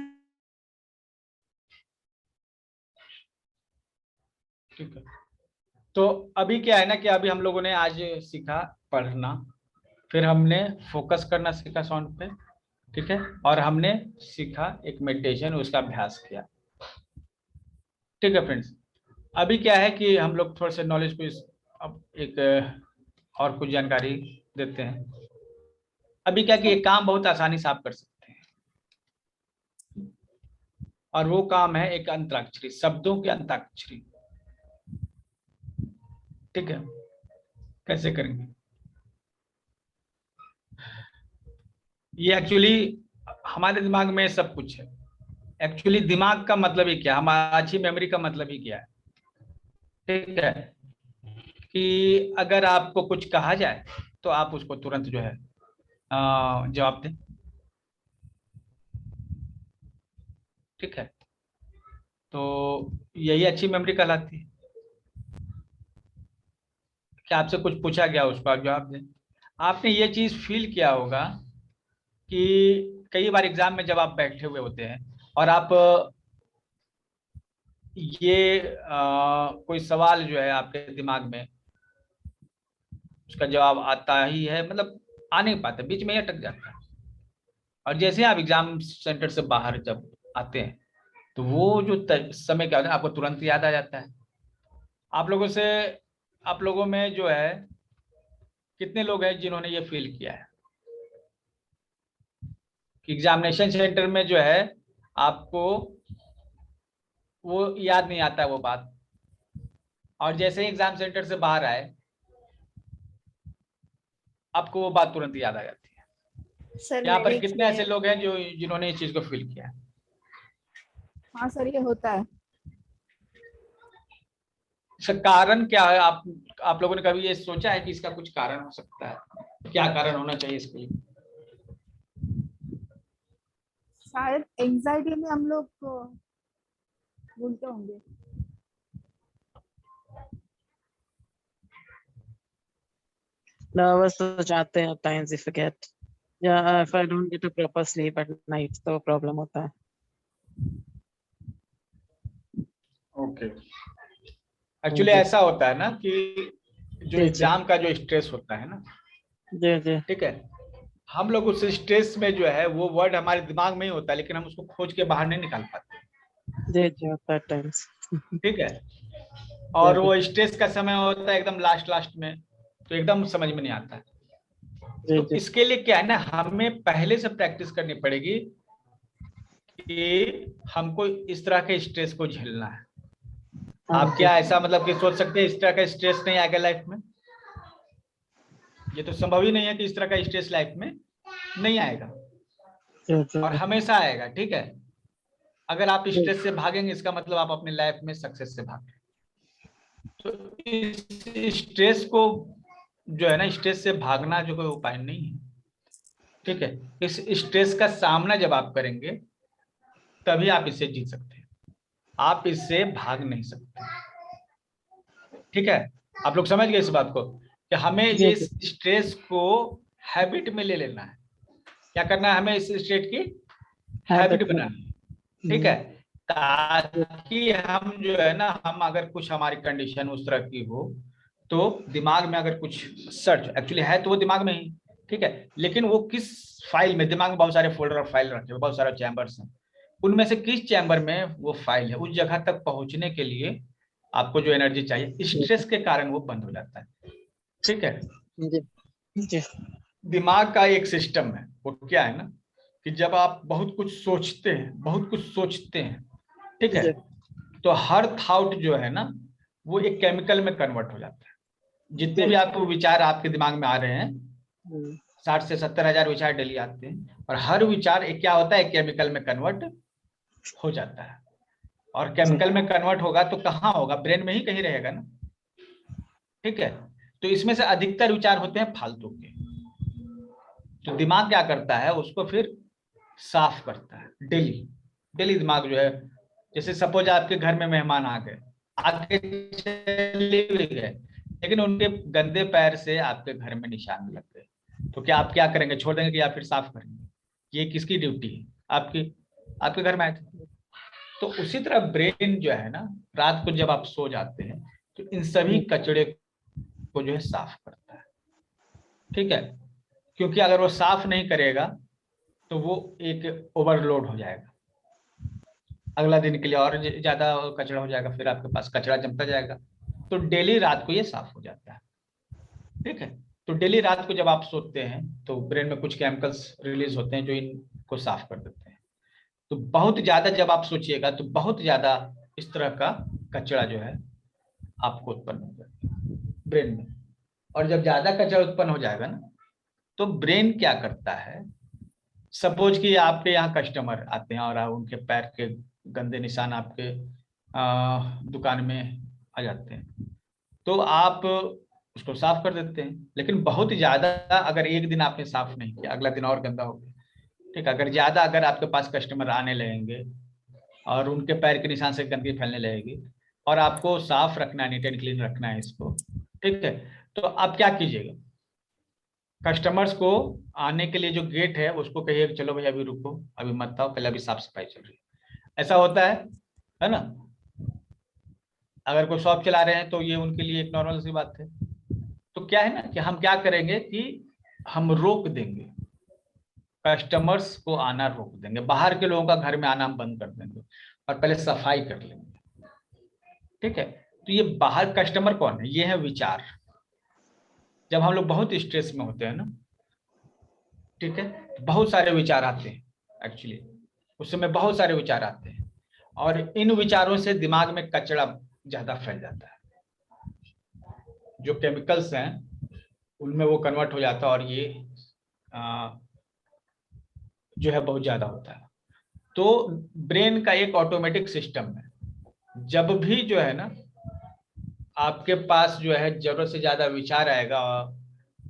ठीक है, तो अभी क्या है ना कि अभी हम लोगों ने आज सीखा पढ़ना, फिर हमने फोकस करना सीखा साउंड पे, ठीक है, और हमने सीखा एक मेडिटेशन, उसका अभ्यास किया। ठीक है फ्रेंड्स, अभी क्या है कि हम लोग थोड़ा सा नॉलेज को अब एक और कुछ जानकारी देते हैं। अभी क्या कि ये काम बहुत आसानी से आप कर सकते हैं, और वो काम है एक अंतराक्षरी, शब्दों की अंताक्षरी। ठीक है, कैसे करेंगे ये? एक्चुअली हमारे दिमाग में सब कुछ है। एक्चुअली दिमाग का मतलब ही क्या, हमारी अच्छी मेमोरी का मतलब ही क्या है? ठीक है, कि अगर आपको कुछ कहा जाए तो आप उसको तुरंत जो है जवाब दें। ठीक है, तो यही अच्छी मेमोरी कहलाती है कि आपसे कुछ पूछा गया उसको आप जवाब दें। आपने ये चीज फील किया होगा कि कई बार एग्जाम में जब आप बैठे हुए होते हैं और आप ये कोई सवाल जो है आपके दिमाग में, उसका जवाब आता ही है, मतलब आ नहीं पाता, बीच में ही अटक जाता है। और जैसे आप एग्जाम सेंटर से बाहर जब आते हैं तो वो जो समय क्या होता है आपको तुरंत याद आ जाता है। आप लोगों में जो है कितने लोग हैं जिन्होंने ये फील किया है कि एग्जामिनेशन सेंटर में जो है आपको वो याद नहीं आता है वो बात, और जैसे ही एग्जाम सेंटर से बाहर आए आपको वो बात तुरंत याद आ जाती है। सर यहाँ पर मैंने कितने ऐसे लोग हैं जो जिन्होंने इस चीज को फील किया है? हाँ सर ये होता है। इसका कारण क्या है? आप लोगों ने कभी ये सोचा है कि इसका कुछ कारण हो सकता है? क्या कारण होना चाहिए इसके लिए? शायद एंजाइटी में हम लोग भूलते होंगे। Nervous हो जाते हैं times if forget. Yeah, if I don't get a proper sleep at night तो problem होता है। ओके, एक्चुअली ऐसा होता है ना कि जो एग्जाम का जो स्ट्रेस होता है ना, जी जी, ठीक है, हम लोग उस स्ट्रेस में जो है वो वर्ड हमारे दिमाग में ही होता है, लेकिन हम उसको खोज के बाहर नहीं निकाल पाते। जी जी होता है times। ठीक है, और वो स्ट्रेस का समय होता है एकदम लास्ट में, तो एकदम समझ में नहीं आता है। तो इसके लिए क्या है ना, हमें पहले से प्रैक्टिस करनी पड़ेगी कि हमको इस तरह के स्ट्रेस को झेलना है। आप क्या ऐसा मतलब कि सोच सकते हैं इस तरह का स्ट्रेस नहीं आएगा लाइफ में? ये तो संभव ही नहीं है कि इस तरह का स्ट्रेस लाइफ में नहीं आएगा, और हमेशा आएगा। ठीक है, अगर आप स्ट्रेस से भागेंगे इसका मतलब आप अपनी लाइफ में सक्सेस से भागेंगे। तो इस स्ट्रेस को जो है ना, स्ट्रेस से भागना जो कोई उपाय नहीं है। ठीक है, इस स्ट्रेस का सामना जब आप करेंगे तभी आप इससे जीत सकते हैं, आप इससे भाग नहीं सकते। ठीक है, आप लोग समझ गए इस बात को कि हमें ये स्ट्रेस को हैबिट में ले लेना है। क्या करना है? हमें इस स्ट्रेस की हैबिट बनानी है। ठीक है, ताकि हम जो है ना, हम अगर कुछ हमारी कंडीशन उस तरह की हो तो दिमाग में अगर कुछ सर्च एक्चुअली है तो वो दिमाग में ही, ठीक है, लेकिन वो किस फाइल में, दिमाग में बहुत सारे फोल्डर और फाइल रखे हुए, बहुत सारे चैम्बर्स हैं, उनमें से किस चैम्बर में वो फाइल है, उस जगह तक पहुंचने के लिए आपको जो एनर्जी चाहिए, स्ट्रेस के कारण वो बंद हो जाता है। ठीक है, दिमाग का एक सिस्टम है, वो क्या है ना कि जब आप बहुत कुछ सोचते हैं, ठीक है, तो हर थॉट जो है ना वो एक केमिकल में कन्वर्ट हो जाता है। जितने भी आपको विचार आपके दिमाग में आ रहे हैं, 60 से 70 हजार विचार डेली आते हैं, और हर विचार एक क्या होता है, केमिकल में कन्वर्ट हो जाता है। और केमिकल में कन्वर्ट होगा तो कहाँ होगा? ब्रेन में ही कहीं रहेगा ना। ठीक है, तो इसमें से अधिकतर विचार होते हैं फालतू के। तो दिमाग क्या करता है, उसको फिर साफ करता है डेली दिमाग जो है। जैसे सपोज आपके घर में मेहमान आ गए, आके चले भी गए, लेकिन उनके गंदे पैर से आपके घर में निशान लग गए, तो क्या आप क्या करेंगे? छोड़ देंगे कि या फिर साफ करेंगे? ये किसकी ड्यूटी है? आपकी। आपके घर में आए थे। तो उसी तरह ब्रेन जो है ना, रात को जब आप सो जाते हैं तो इन सभी कचड़े को जो है साफ करता है। ठीक है, क्योंकि अगर वो साफ नहीं करेगा तो वो एक ओवरलोड हो जाएगा, अगला दिन के लिए और ज्यादा कचरा हो जाएगा, फिर आपके पास कचरा जमता जाएगा। तो डेली रात को ये साफ हो जाता है। ठीक है, तो डेली रात को जब आप सोते हैं तो ब्रेन में कुछ केमिकल्स रिलीज होते हैं जो इनको साफ कर देते हैं। तो बहुत ज्यादा जब आप सोचिएगा तो बहुत ज्यादा इस तरह का कचरा जो है आपको उत्पन्न हो जाएगा ब्रेन में। और जब ज्यादा कचरा उत्पन्न हो जाएगा ना, तो ब्रेन क्या करता है, सपोज कि आपके यहाँ कस्टमर आते हैं और उनके पैर के गंदे निशान आपके दुकान में आ जाते हैं, तो आप उसको साफ कर देते हैं। लेकिन बहुत ज्यादा अगर एक दिन आपने साफ नहीं किया, अगला दिन और गंदा हो गया। ठीक है, अगर आपके पास कस्टमर आने लगेंगे और उनके पैर के निशान से गंदगी फैलने लगेगी और आपको साफ रखना है, नीट एंड क्लीन रखना है इसको, ठीक है, तो आप क्या कीजिएगा? कस्टमर्स को आने के लिए जो गेट है उसको कहिए चलो भैया अभी रुको, अभी मत आओ, पहले अभी साफ सफाई चल रही है। ऐसा होता है ना? अगर कोई शॉप चला रहे हैं तो ये उनके लिए एक नॉर्मल सी बात है। तो क्या है ना कि हम क्या करेंगे कि हम रोक देंगे, कस्टमर्स को आना रोक देंगे, बाहर के लोगों का घर में आना हम बंद कर देंगे और पहले सफाई कर लेंगे। ठीक है, तो ये बाहर कस्टमर कौन है? ये है विचार। जब हम लोग बहुत स्ट्रेस में होते हैं ना, ठीक है, बहुत सारे विचार आते हैं, एक्चुअली उस समय बहुत सारे विचार आते हैं और इन विचारों से दिमाग में कचरा ज्यादा फैल जाता है, जो केमिकल्स हैं उनमें वो कन्वर्ट हो जाता है और ये जो है बहुत ज्यादा होता है। तो ब्रेन का एक ऑटोमेटिक सिस्टम है, जब भी जो है ना आपके पास जो है जरूरत से ज्यादा विचार आएगा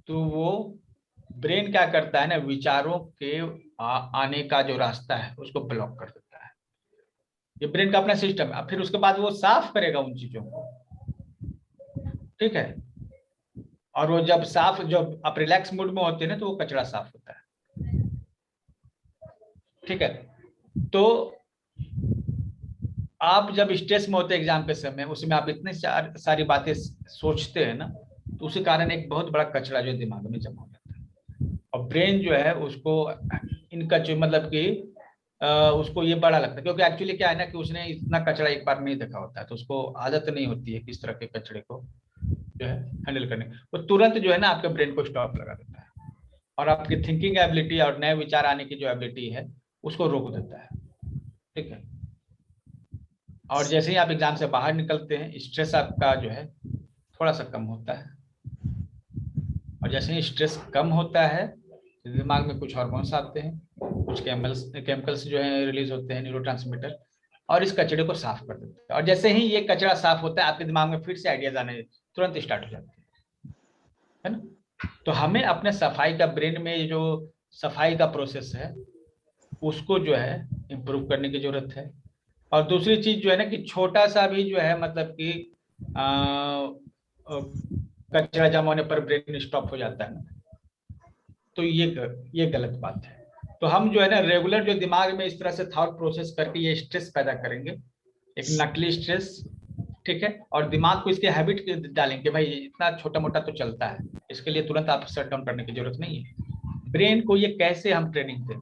तो वो ब्रेन क्या करता है ना, विचारों के आने का जो रास्ता है उसको ब्लॉक कर देता है। ये ब्रेन का अपना सिस्टम है। फिर उसके बाद वो साफ करेगा उन चीजों को। ठीक है, और वो जब साफ, जब आप रिलैक्स मूड में होते हैं ना तो वो कचरा साफ होता है। ठीक है, तो आप जब स्ट्रेस में होते हैं एग्जाम के समय, उसमें आप इतनी सारी बातें सोचते हैं ना, तो उसी कारण एक बहुत बड़ा कचरा जो दिमाग में जमा हो जाता है और ब्रेन जो है उसको इनका जो मतलब कि उसको ये बड़ा लगता है, क्योंकि एक्चुअली क्या है ना कि उसने इतना कचरा एक बार नहीं देखा होता है, तो उसको आदत नहीं होती है किस तरह के कचरे को जो है हैंडल करने। वो तुरंत जो है ना आपके ब्रेन को स्टॉप लगा देता है और आपकी थिंकिंग एबिलिटी और नए विचार आने की जो एबिलिटी है उसको रोक देता है। ठीक है। और जैसे ही आप एग्जाम से बाहर निकलते हैं स्ट्रेस आपका जो है थोड़ा सा कम होता है, और जैसे ही स्ट्रेस कम होता है तो दिमाग में कुछ हार्मोन्स आते हैं, कुछ केमिकल्स जो है रिलीज होते हैं, न्यूरोट्रांसमीटर, और इस कचरे को साफ कर देते हैं। और जैसे ही ये कचरा साफ होता है आपके दिमाग में फिर से आइडियाज आने तुरंत स्टार्ट हो जाते हैं, है ना। तो हमें अपने सफाई का, ब्रेन में जो सफाई का प्रोसेस है उसको जो है इम्प्रूव करने की जरूरत है। और दूसरी चीज जो है ना कि छोटा सा भी जो है मतलब कि कचरा जमा होने पर ब्रेन स्टॉप हो जाता है ना, तो ये गलत बात है। तो हम जो है ना रेगुलर जो दिमाग में इस तरह से थॉट प्रोसेस करके ये स्ट्रेस पैदा करेंगे, एक नकली स्ट्रेस, ठीक है। और दिमाग को इसके हैबिट डालेंगे, भाई इतना छोटा मोटा तो चलता है, इसके लिए तुरंत आप शट डाउन करने की जरूरत नहीं है। ब्रेन को ये कैसे हम ट्रेनिंग दें,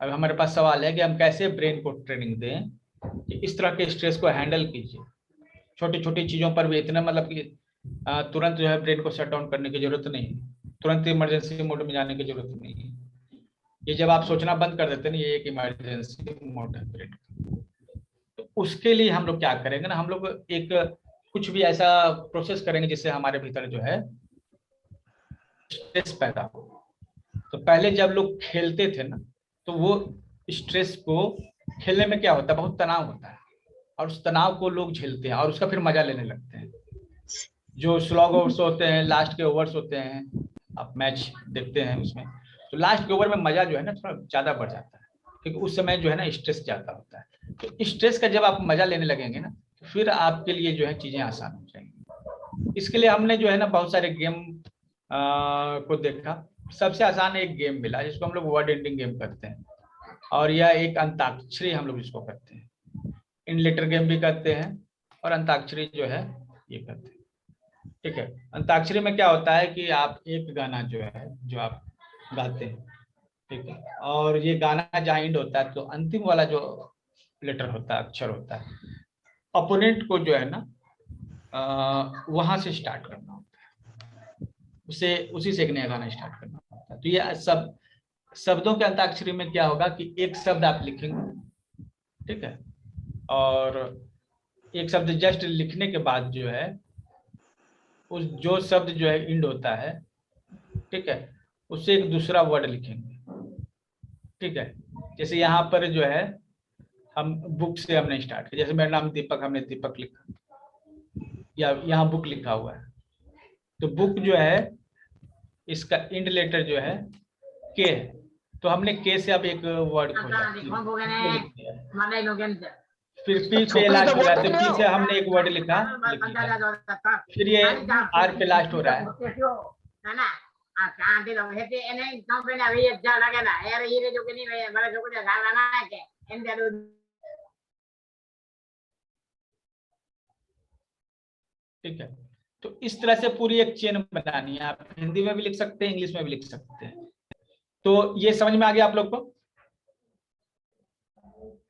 अब हमारे पास सवाल है कि हम कैसे ब्रेन को ट्रेनिंग दें कि इस तरह के स्ट्रेस को हैंडल कीजिए। छोटी छोटी चीजों पर भी इतना मतलब कि तुरंत जो है ब्रेन को शट डाउन करने की जरूरत नहीं है, तुरंत इमरजेंसी मोड में जाने की जरूरत नहीं है। ये जब आप सोचना बंद कर देते हैं ये एक इमरजेंसी मोड है ब्रेन का। तो उसके लिए हम लोग क्या करेंगे ना, हम लोग एक कुछ भी ऐसा प्रोसेस करेंगे जिससे हमारे भीतर जो है स्ट्रेस पैदा हो। तो पहले जब लोग खेलते थे ना तो वो स्ट्रेस को, खेलने में क्या होता है, बहुत तनाव होता है, और उस तनाव को लोग झेलते हैं और उसका फिर मजा लेने लगते हैं। जो स्लॉग ओवर्स होते हैं, लास्ट के ओवर्स होते हैं, आप मैच देखते हैं उसमें, तो लास्ट के ओवर में मजा जो है ना थोड़ा ज्यादा बढ़ जाता है, क्योंकि उस समय जो है ना स्ट्रेस ज्यादा होता है। तो स्ट्रेस का जब आप मजा लेने लगेंगे ना तो फिर आपके लिए जो है चीजें आसान हो जाएंगी। इसके लिए हमने जो है ना बहुत सारे गेम को देखा। सबसे आसान एक गेम मिला जिसको हम लोग वर्ड एंडिंग गेम करते हैं, और यह एक अंताक्षरी हम लोग इसको करते हैं। इन लेटर गेम भी करते हैं और अंताक्षरी जो है ये करते हैं, ठीक है। अंताक्षरी में क्या होता है कि आप एक गाना जो है जो आप गाते हैं, ठीक है, और ये गाना जहाँ एंड होता है तो अंतिम वाला जो लेटर होता है, अक्षर होता है, अपोनेंट को जो है ना वहां से स्टार्ट करना होता है, उसी से एक नया गाना स्टार्ट करना होता है। तो ये सब शब्दों के अंताक्षरी में क्या होगा कि एक शब्द आप लिखेंगे, ठीक है, और एक शब्द जस्ट लिखने के बाद जो है उस जो शब्द जो है एंड होता है, ठीक है, उससे एक दूसरा वर्ड लिखेंगे, ठीक है। जैसे यहाँ पर जो है हम बुक से हमने स्टार्ट किया, जैसे मेरा नाम दीपक, हमने दीपक लिखा, या यहाँ बुक लिखा हुआ है, तो बुक जो है इसका एंड लेटर जो है के है, तो हमने के से अब एक वर्ड खोजा, फिर पी पे लास्ट हो रहा है तो पी से हमने एक वर्ड लिखा, फिर ये आर पे लास्ट हो रहा है। ठीक है, तो इस तरह से पूरी एक चेन बनानी है। आप हिंदी में भी लिख सकते हैं, इंग्लिश में भी लिख सकते हैं। तो ये समझ में आ गया आप लोग को?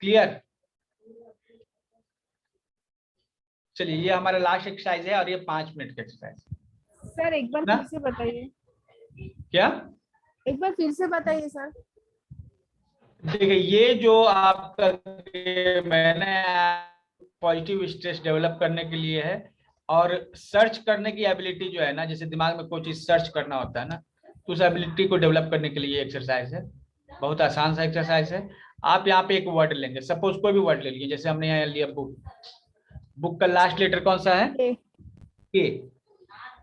क्लियर? चलिए, ये हमारा लास्ट एक्सरसाइज है और ये 5 मिनट का एक्सरसाइज। सर एक बार ना? फिर से बताइए। क्या? एक बार फिर से बताइए सर। देखिए, ये जो आपका मैंने पॉजिटिव स्ट्रेस डेवलप करने के लिए है, और सर्च करने की एबिलिटी जो है ना, जैसे दिमाग में कोई चीज सर्च करना होता है ना, तो उस एबिलिटी को डेवलप करने के लिए एक्सरसाइज है। बहुत आसान सा एक्सरसाइज है। आप यहाँ पे एक वर्ड लेंगे, सपोज कोई भी वर्ड ले लीजिए, जैसे हमने यहाँ लिया बुक। बुक का लास्ट लेटर कौन सा है? के।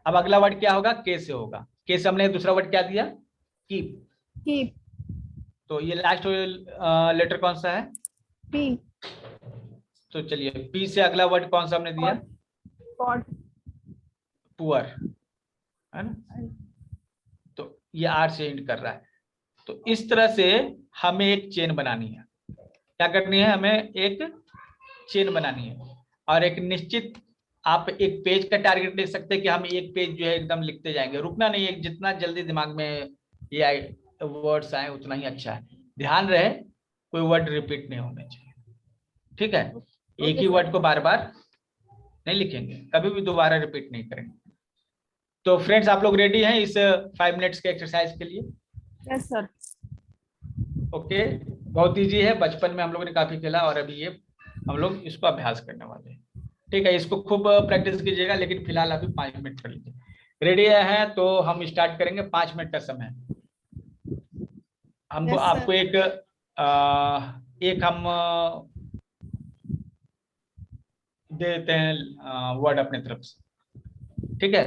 अब अगला वर्ड क्या होगा? के से होगा। के से हमने दूसरा वर्ड क्या दिया? कीप। कीप। तो ये लास्ट लेटर कौन सा है? पी। तो चलिए, पी से अगला वर्ड कौन सा हमने दिया? पॉट। पुअर, है ना? तो ये आर से एंड कर रहा है। तो इस तरह से हमें एक चेन बनानी है। क्या करनी है? हमें एक चेन बनानी है, और एक निश्चित, आप एक पेज का टारगेट ले सकते हैं कि हम एक पेज जो है एकदम लिखते जाएंगे, रुकना नहीं है। जितना जल्दी दिमाग में ये वर्ड्स आए उतना ही अच्छा है। ध्यान रहे कोई वर्ड रिपीट नहीं होने चाहिए, ठीक है? एक ही वर्ड को बार बार नहीं लिखेंगे, कभी भी दोबारा रिपीट नहीं करेंगे। तो फ्रेंड्स, आप लोग रेडी हैं इस 5 मिनट्स के एक्सरसाइज के लिए? Yes sir. ओके। बहुत इजी है, बचपन में हम लोगों ने काफी खेला और अभी ये हम लोग इसको अभ्यास करने वाले हैं। ठीक है, इसको खूब प्रैक्टिस कीजिएगा, लेकिन फिलहाल अभी 5 मिनट कर लीजिए। रेडी है तो हम स्टार्ट करेंगे, 5 मिनट का समय है। हम Yes, sir. आपको एक हम दे देते हैं वर्ड अपने तरफ से, ठीक है,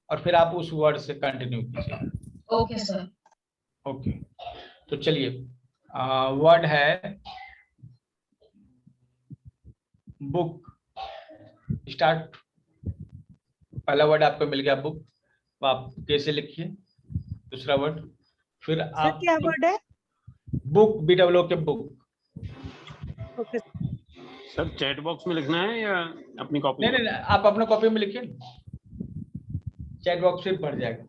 और फिर आप उस वर्ड से कंटिन्यू कीजिए। Okay, sir. ओके, तो चलिए, वर्ड है बुक। स्टार्ट। पहला वर्ड आपको मिल गया बुक, तो आप कैसे लिखिए दूसरा वर्ड, फिर सर आप क्या वर्ड है? बुक, BWO के book. Okay sir chat box में लिखना है या अपनी कॉपी नहीं में? नहीं, आप अपने कॉपी में लिखिए, चैट बॉक्स से भर जाएगा।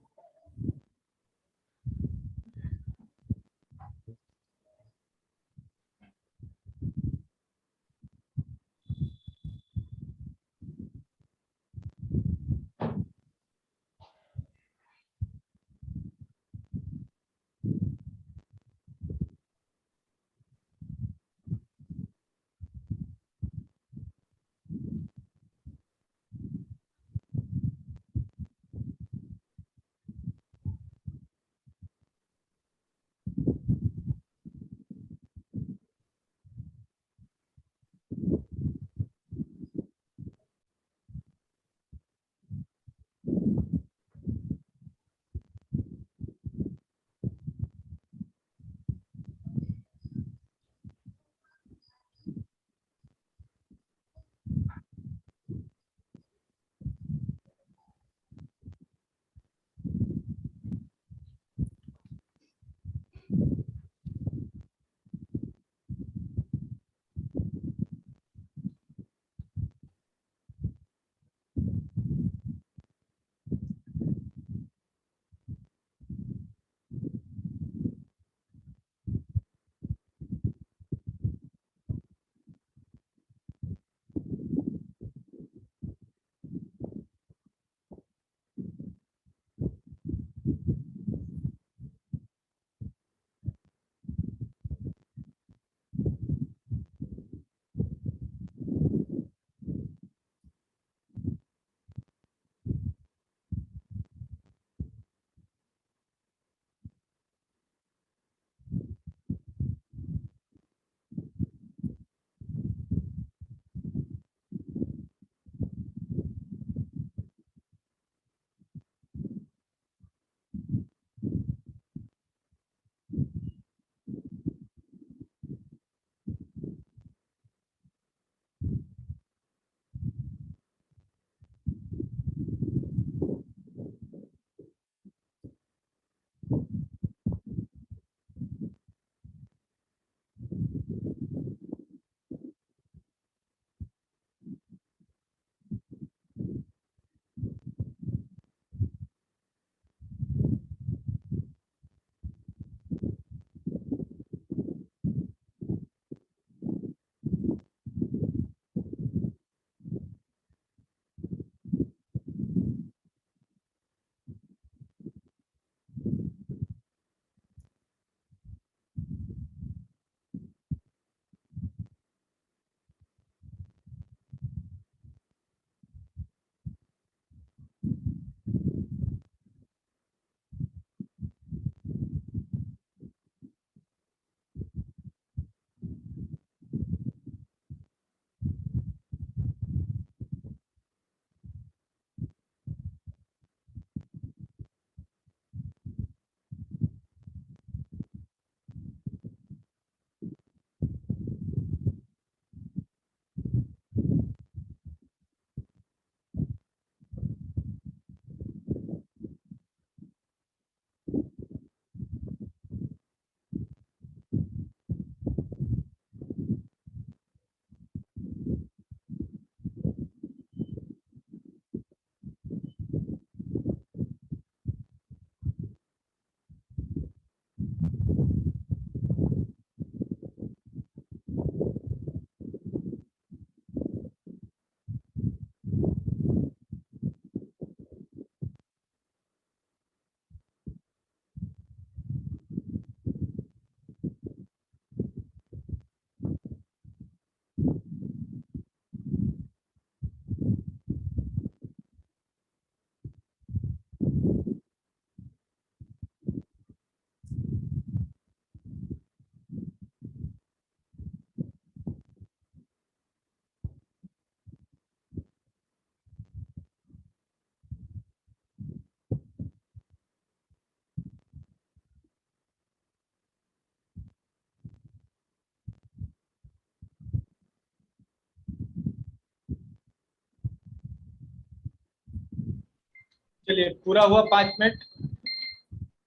चलिए पूरा हुआ 5 मिनट।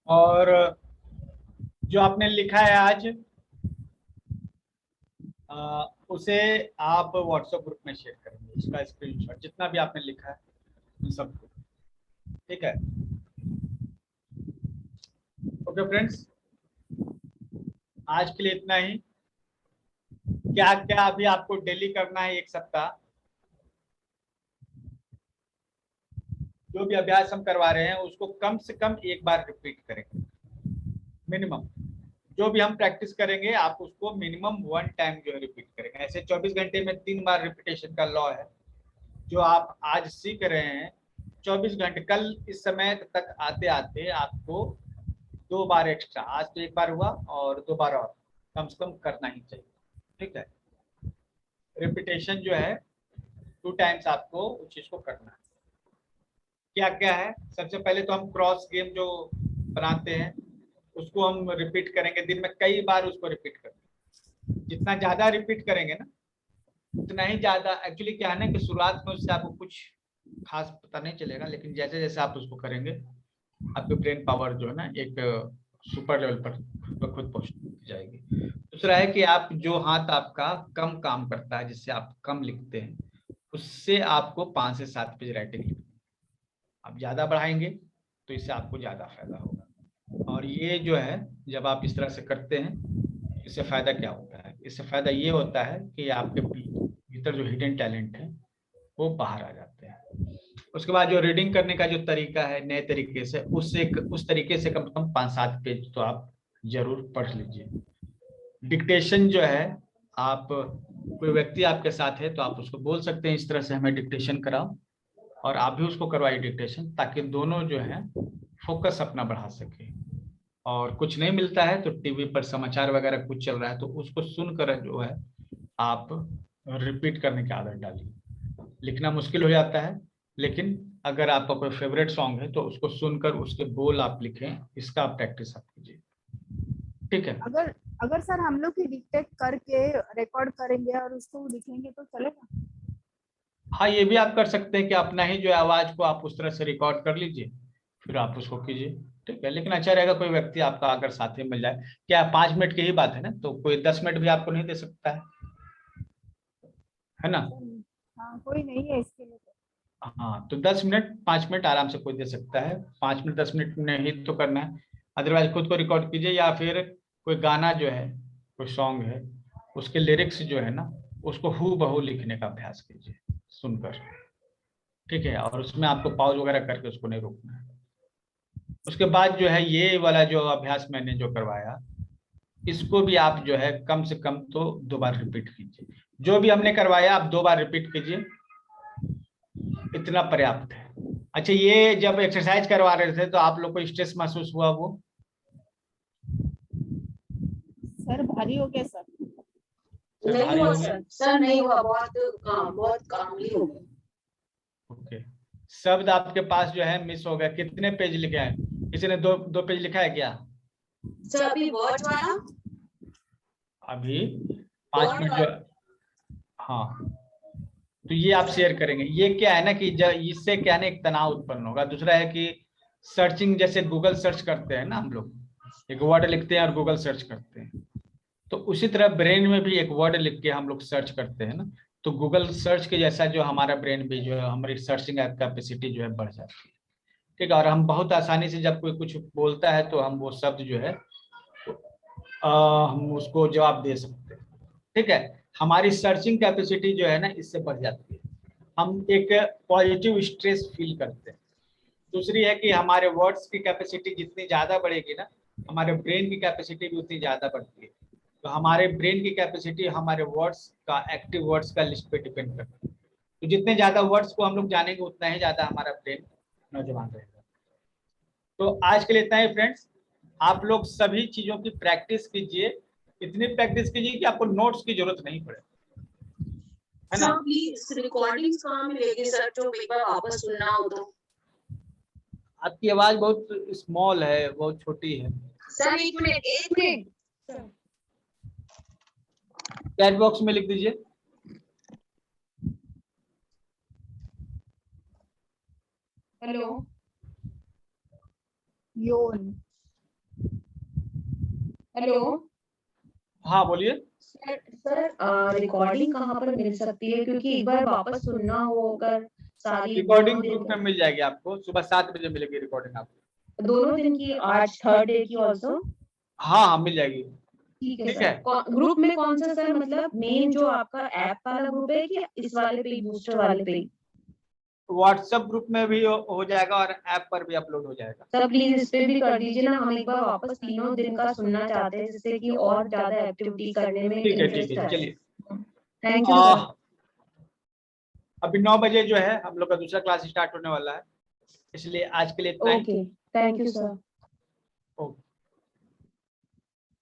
और जो आपने लिखा है आज उसे आप व्हाट्सएप ग्रुप में शेयर करेंगे, इसका स्क्रीनशॉट जितना भी आपने लिखा है उन सबको, ठीक है। ओके फ्रेंड्स, आज के लिए इतना ही। क्या क्या अभी आपको डेली करना है 1 सप्ताह, जो भी अभ्यास हम करवा रहे हैं उसको कम से कम 1 बार रिपीट करेंगे मिनिमम। जो भी हम प्रैक्टिस करेंगे आप उसको मिनिमम 1 टाइम जो है रिपीट करेंगे। ऐसे 24 घंटे में 3 बार रिपीटेशन का लॉ है, जो आप आज सीख रहे हैं 24 घंटे, कल इस समय तक आते आते आपको 2 बार एक्स्ट्रा, आज तो 1 बार हुआ और 2 बार और कम से कम करना ही चाहिए, ठीक है। रिपीटेशन जो है 2 टाइम्स आपको उस चीज को करना है। क्या क्या है, सबसे पहले तो हम क्रॉस गेम जो बनाते हैं उसको हम रिपीट करेंगे, दिन में कई बार उसको रिपीट करेंगे। जितना ज्यादा रिपीट करेंगे ना उतना ही ज्यादा, एक्चुअली क्या है ना कि शुरुआत में उससे आपको कुछ खास पता नहीं चलेगा, लेकिन जैसे जैसे आप उसको करेंगे आपके ब्रेन पावर जो है ना एक सुपर लेवल पर खुद पहुंच जाएगी। दूसरा है कि आप जो हाथ आपका कम काम करता है, जिससे आप कम लिखते हैं, उससे आपको 5 से 7 पेज राइटिंग लिखनी है। आप ज्यादा बढ़ाएंगे तो इससे आपको ज्यादा फायदा होगा। और ये जो है जब आप इस तरह से करते हैं, इससे फायदा क्या होता है, इससे फायदा ये होता है कि आपके भीतर जो हिडन टैलेंट है वो बाहर आ जाते हैं। उसके बाद जो रीडिंग करने का जो तरीका है नए तरीके से, उस तरीके से कम से कम 5-7 पेज तो आप जरूर पढ़ लीजिए। डिक्टेशन जो है, आप कोई व्यक्ति आपके साथ है तो आप उसको बोल सकते हैं इस तरह से हमें डिक्टेशन कराओ, और आप भी उसको करवाइए डिक्टेशन, ताकि दोनों जो है फोकस अपना बढ़ा सके। और कुछ नहीं मिलता है तो टीवी पर समाचार वगैरह कुछ चल रहा है तो उसको सुनकर जो है आप रिपीट करने की आदत डालिए। लिखना मुश्किल हो जाता है, लेकिन अगर आपका कोई फेवरेट सॉन्ग है तो उसको सुनकर उसके बोल आप लिखें, इसका आप प्रैक्टिस आप कीजिए, ठीक है। अगर सर हम लोग की डिक्टेट करके रिकॉर्ड करेंगे और उसको लिखेंगे तो चलेगा? हाँ, ये भी आप कर सकते हैं कि अपना ही जो है आवाज को आप उस तरह से रिकॉर्ड कर लीजिए, फिर आप उसको कीजिए, ठीक है। लेकिन अच्छा रहेगा कोई व्यक्ति आपका अगर साथी मिल जाए। क्या 5 मिनट की ही बात है ना, तो कोई 10 मिनट भी आपको नहीं दे सकता है ना। हाँ, कोई नहीं है इसके लिए तो। हाँ, तो 10 मिनट 5 मिनट आराम से कोई दे सकता है। 5 मिनट 10 मिनट में ही तो करना है, अदरवाइज खुद को रिकॉर्ड कीजिए, या फिर कोई गाना जो है, कोई सॉन्ग है, उसके लिरिक्स जो है ना उसको हूबहू लिखने का अभ्यास कीजिए सुनकर, ठीक है। और उसमें आपको पॉज वगैरह करके उसको नहीं रोकना है। उसके बाद जो है ये वाला जो अभ्यास मैंने जो करवाया, इसको भी आप जो है कम से कम तो 2 बार रिपीट कीजिए। जो भी हमने करवाया आप 2 बार रिपीट कीजिए, इतना पर्याप्त है। अच्छा, ये जब एक्सरसाइज करवा रहे थे तो आप लोग को स्ट्रेस महसूस हुआ? वो सर भारी हो गया सर? नहीं हुआ सर नहीं हुआ, बहुत कामली हो गई। ओके, शब्द आपके पास जो है मिस हो गया। कितने पेज लिखे हैं? किसी ने 2 पेज लिखा है क्या? सर अभी वर्ड वाला, अभी 5 मिनट जो, हाँ, तो ये आप शेयर करेंगे। ये क्या है ना कि इससे क्या है ना एक तनाव उत्पन्न होगा। दूसरा है कि सर्चिंग, जैसे गूगल सर्च करते हैं ना हम लोग, एक वर्ड लिखते हैं और गूगल सर्च करते हैं, तो उसी तरह ब्रेन में भी एक वर्ड लिख के हम लोग सर्च करते हैं ना, तो गूगल सर्च के जैसा जो हमारा ब्रेन भी जो है, हमारी सर्चिंग कैपेसिटी जो है बढ़ जाती है, ठीक है। और हम बहुत आसानी से जब कोई कुछ बोलता है तो हम वो शब्द जो है हम उसको जवाब दे सकते हैं, ठीक है। हमारी सर्चिंग कैपेसिटी जो है ना इससे बढ़ जाती है, हम एक पॉजिटिव स्ट्रेस फील करते हैं। दूसरी है कि हमारे वर्ड्स की कैपेसिटी जितनी ज्यादा बढ़ेगी ना, हमारे ब्रेन की कैपेसिटी भी उतनी ज्यादा बढ़ती है। तो हमारे ब्रेन की कैपेसिटी हमारे वर्ड्स का, एक्टिव वर्ड्स का लिस्ट पे डिपेंड करती है। तो जितने ज्यादा वर्ड्स को हम लोग जानेंगे उतना ही ज्यादा हमारा ब्रेन नौजवान रहेगा। तो आज के लिए इतना ही फ्रेंड्स। आप लोग सभी चीजों की प्रैक्टिस कीजिए, इतनी प्रैक्टिस कीजिए कि आपको नोट्स की जरूरत नहीं पड़े, है ना। सर प्लीज रिकॉर्डिंग्स कहाँ मिलेगी सर, जो एक बार वापस सुनना हो तो? आपकी आवाज बहुत स्मॉल है, बहुत छोटी है। सर एक मिनट चैट बॉक्स में लिख दीजिए। हेलो योन। हेलो हाँ बोलिए। सर रिकॉर्डिंग कहाँ पर मिल सकती है, क्योंकि एक बार वापस सुनना हो अगर सारी रिकॉर्डिंग ग्रुप में मिल जाएगी आपको, सुबह 7 बजे मिलेगी रिकॉर्डिंग आपको। दोनों दिन की, आज थर्ड डे की ऑल्सो? हाँ हाँ मिल जाएगी। ठीक है ठीक सर। है। ग्रुप में कौन सा सर, मतलब मेन जो आपका ऐप वाला ग्रुप है कि इस वाले पे, बूस्टर वाले पे? व्हाट्सएप ग्रुप में भी हो जाएगा और ऐप पर भी अपलोड हो जाएगा। सर प्लीज इस पे भी कर दीजिए ना, हम एक बार वापस तीनों दिन का सुनना चाहते हैं, जिससे कि और ज्यादा एक्टिविटी करने में ठीक है इंटरेस्ट ठीक है, आए। चलिए। Thank you sir. अभी 9 बजे जो है हम लोग का दूसरा क्लास स्टार्ट होने वाला है, इसलिए आज के लिए इतना ही। Okay, thank you sir.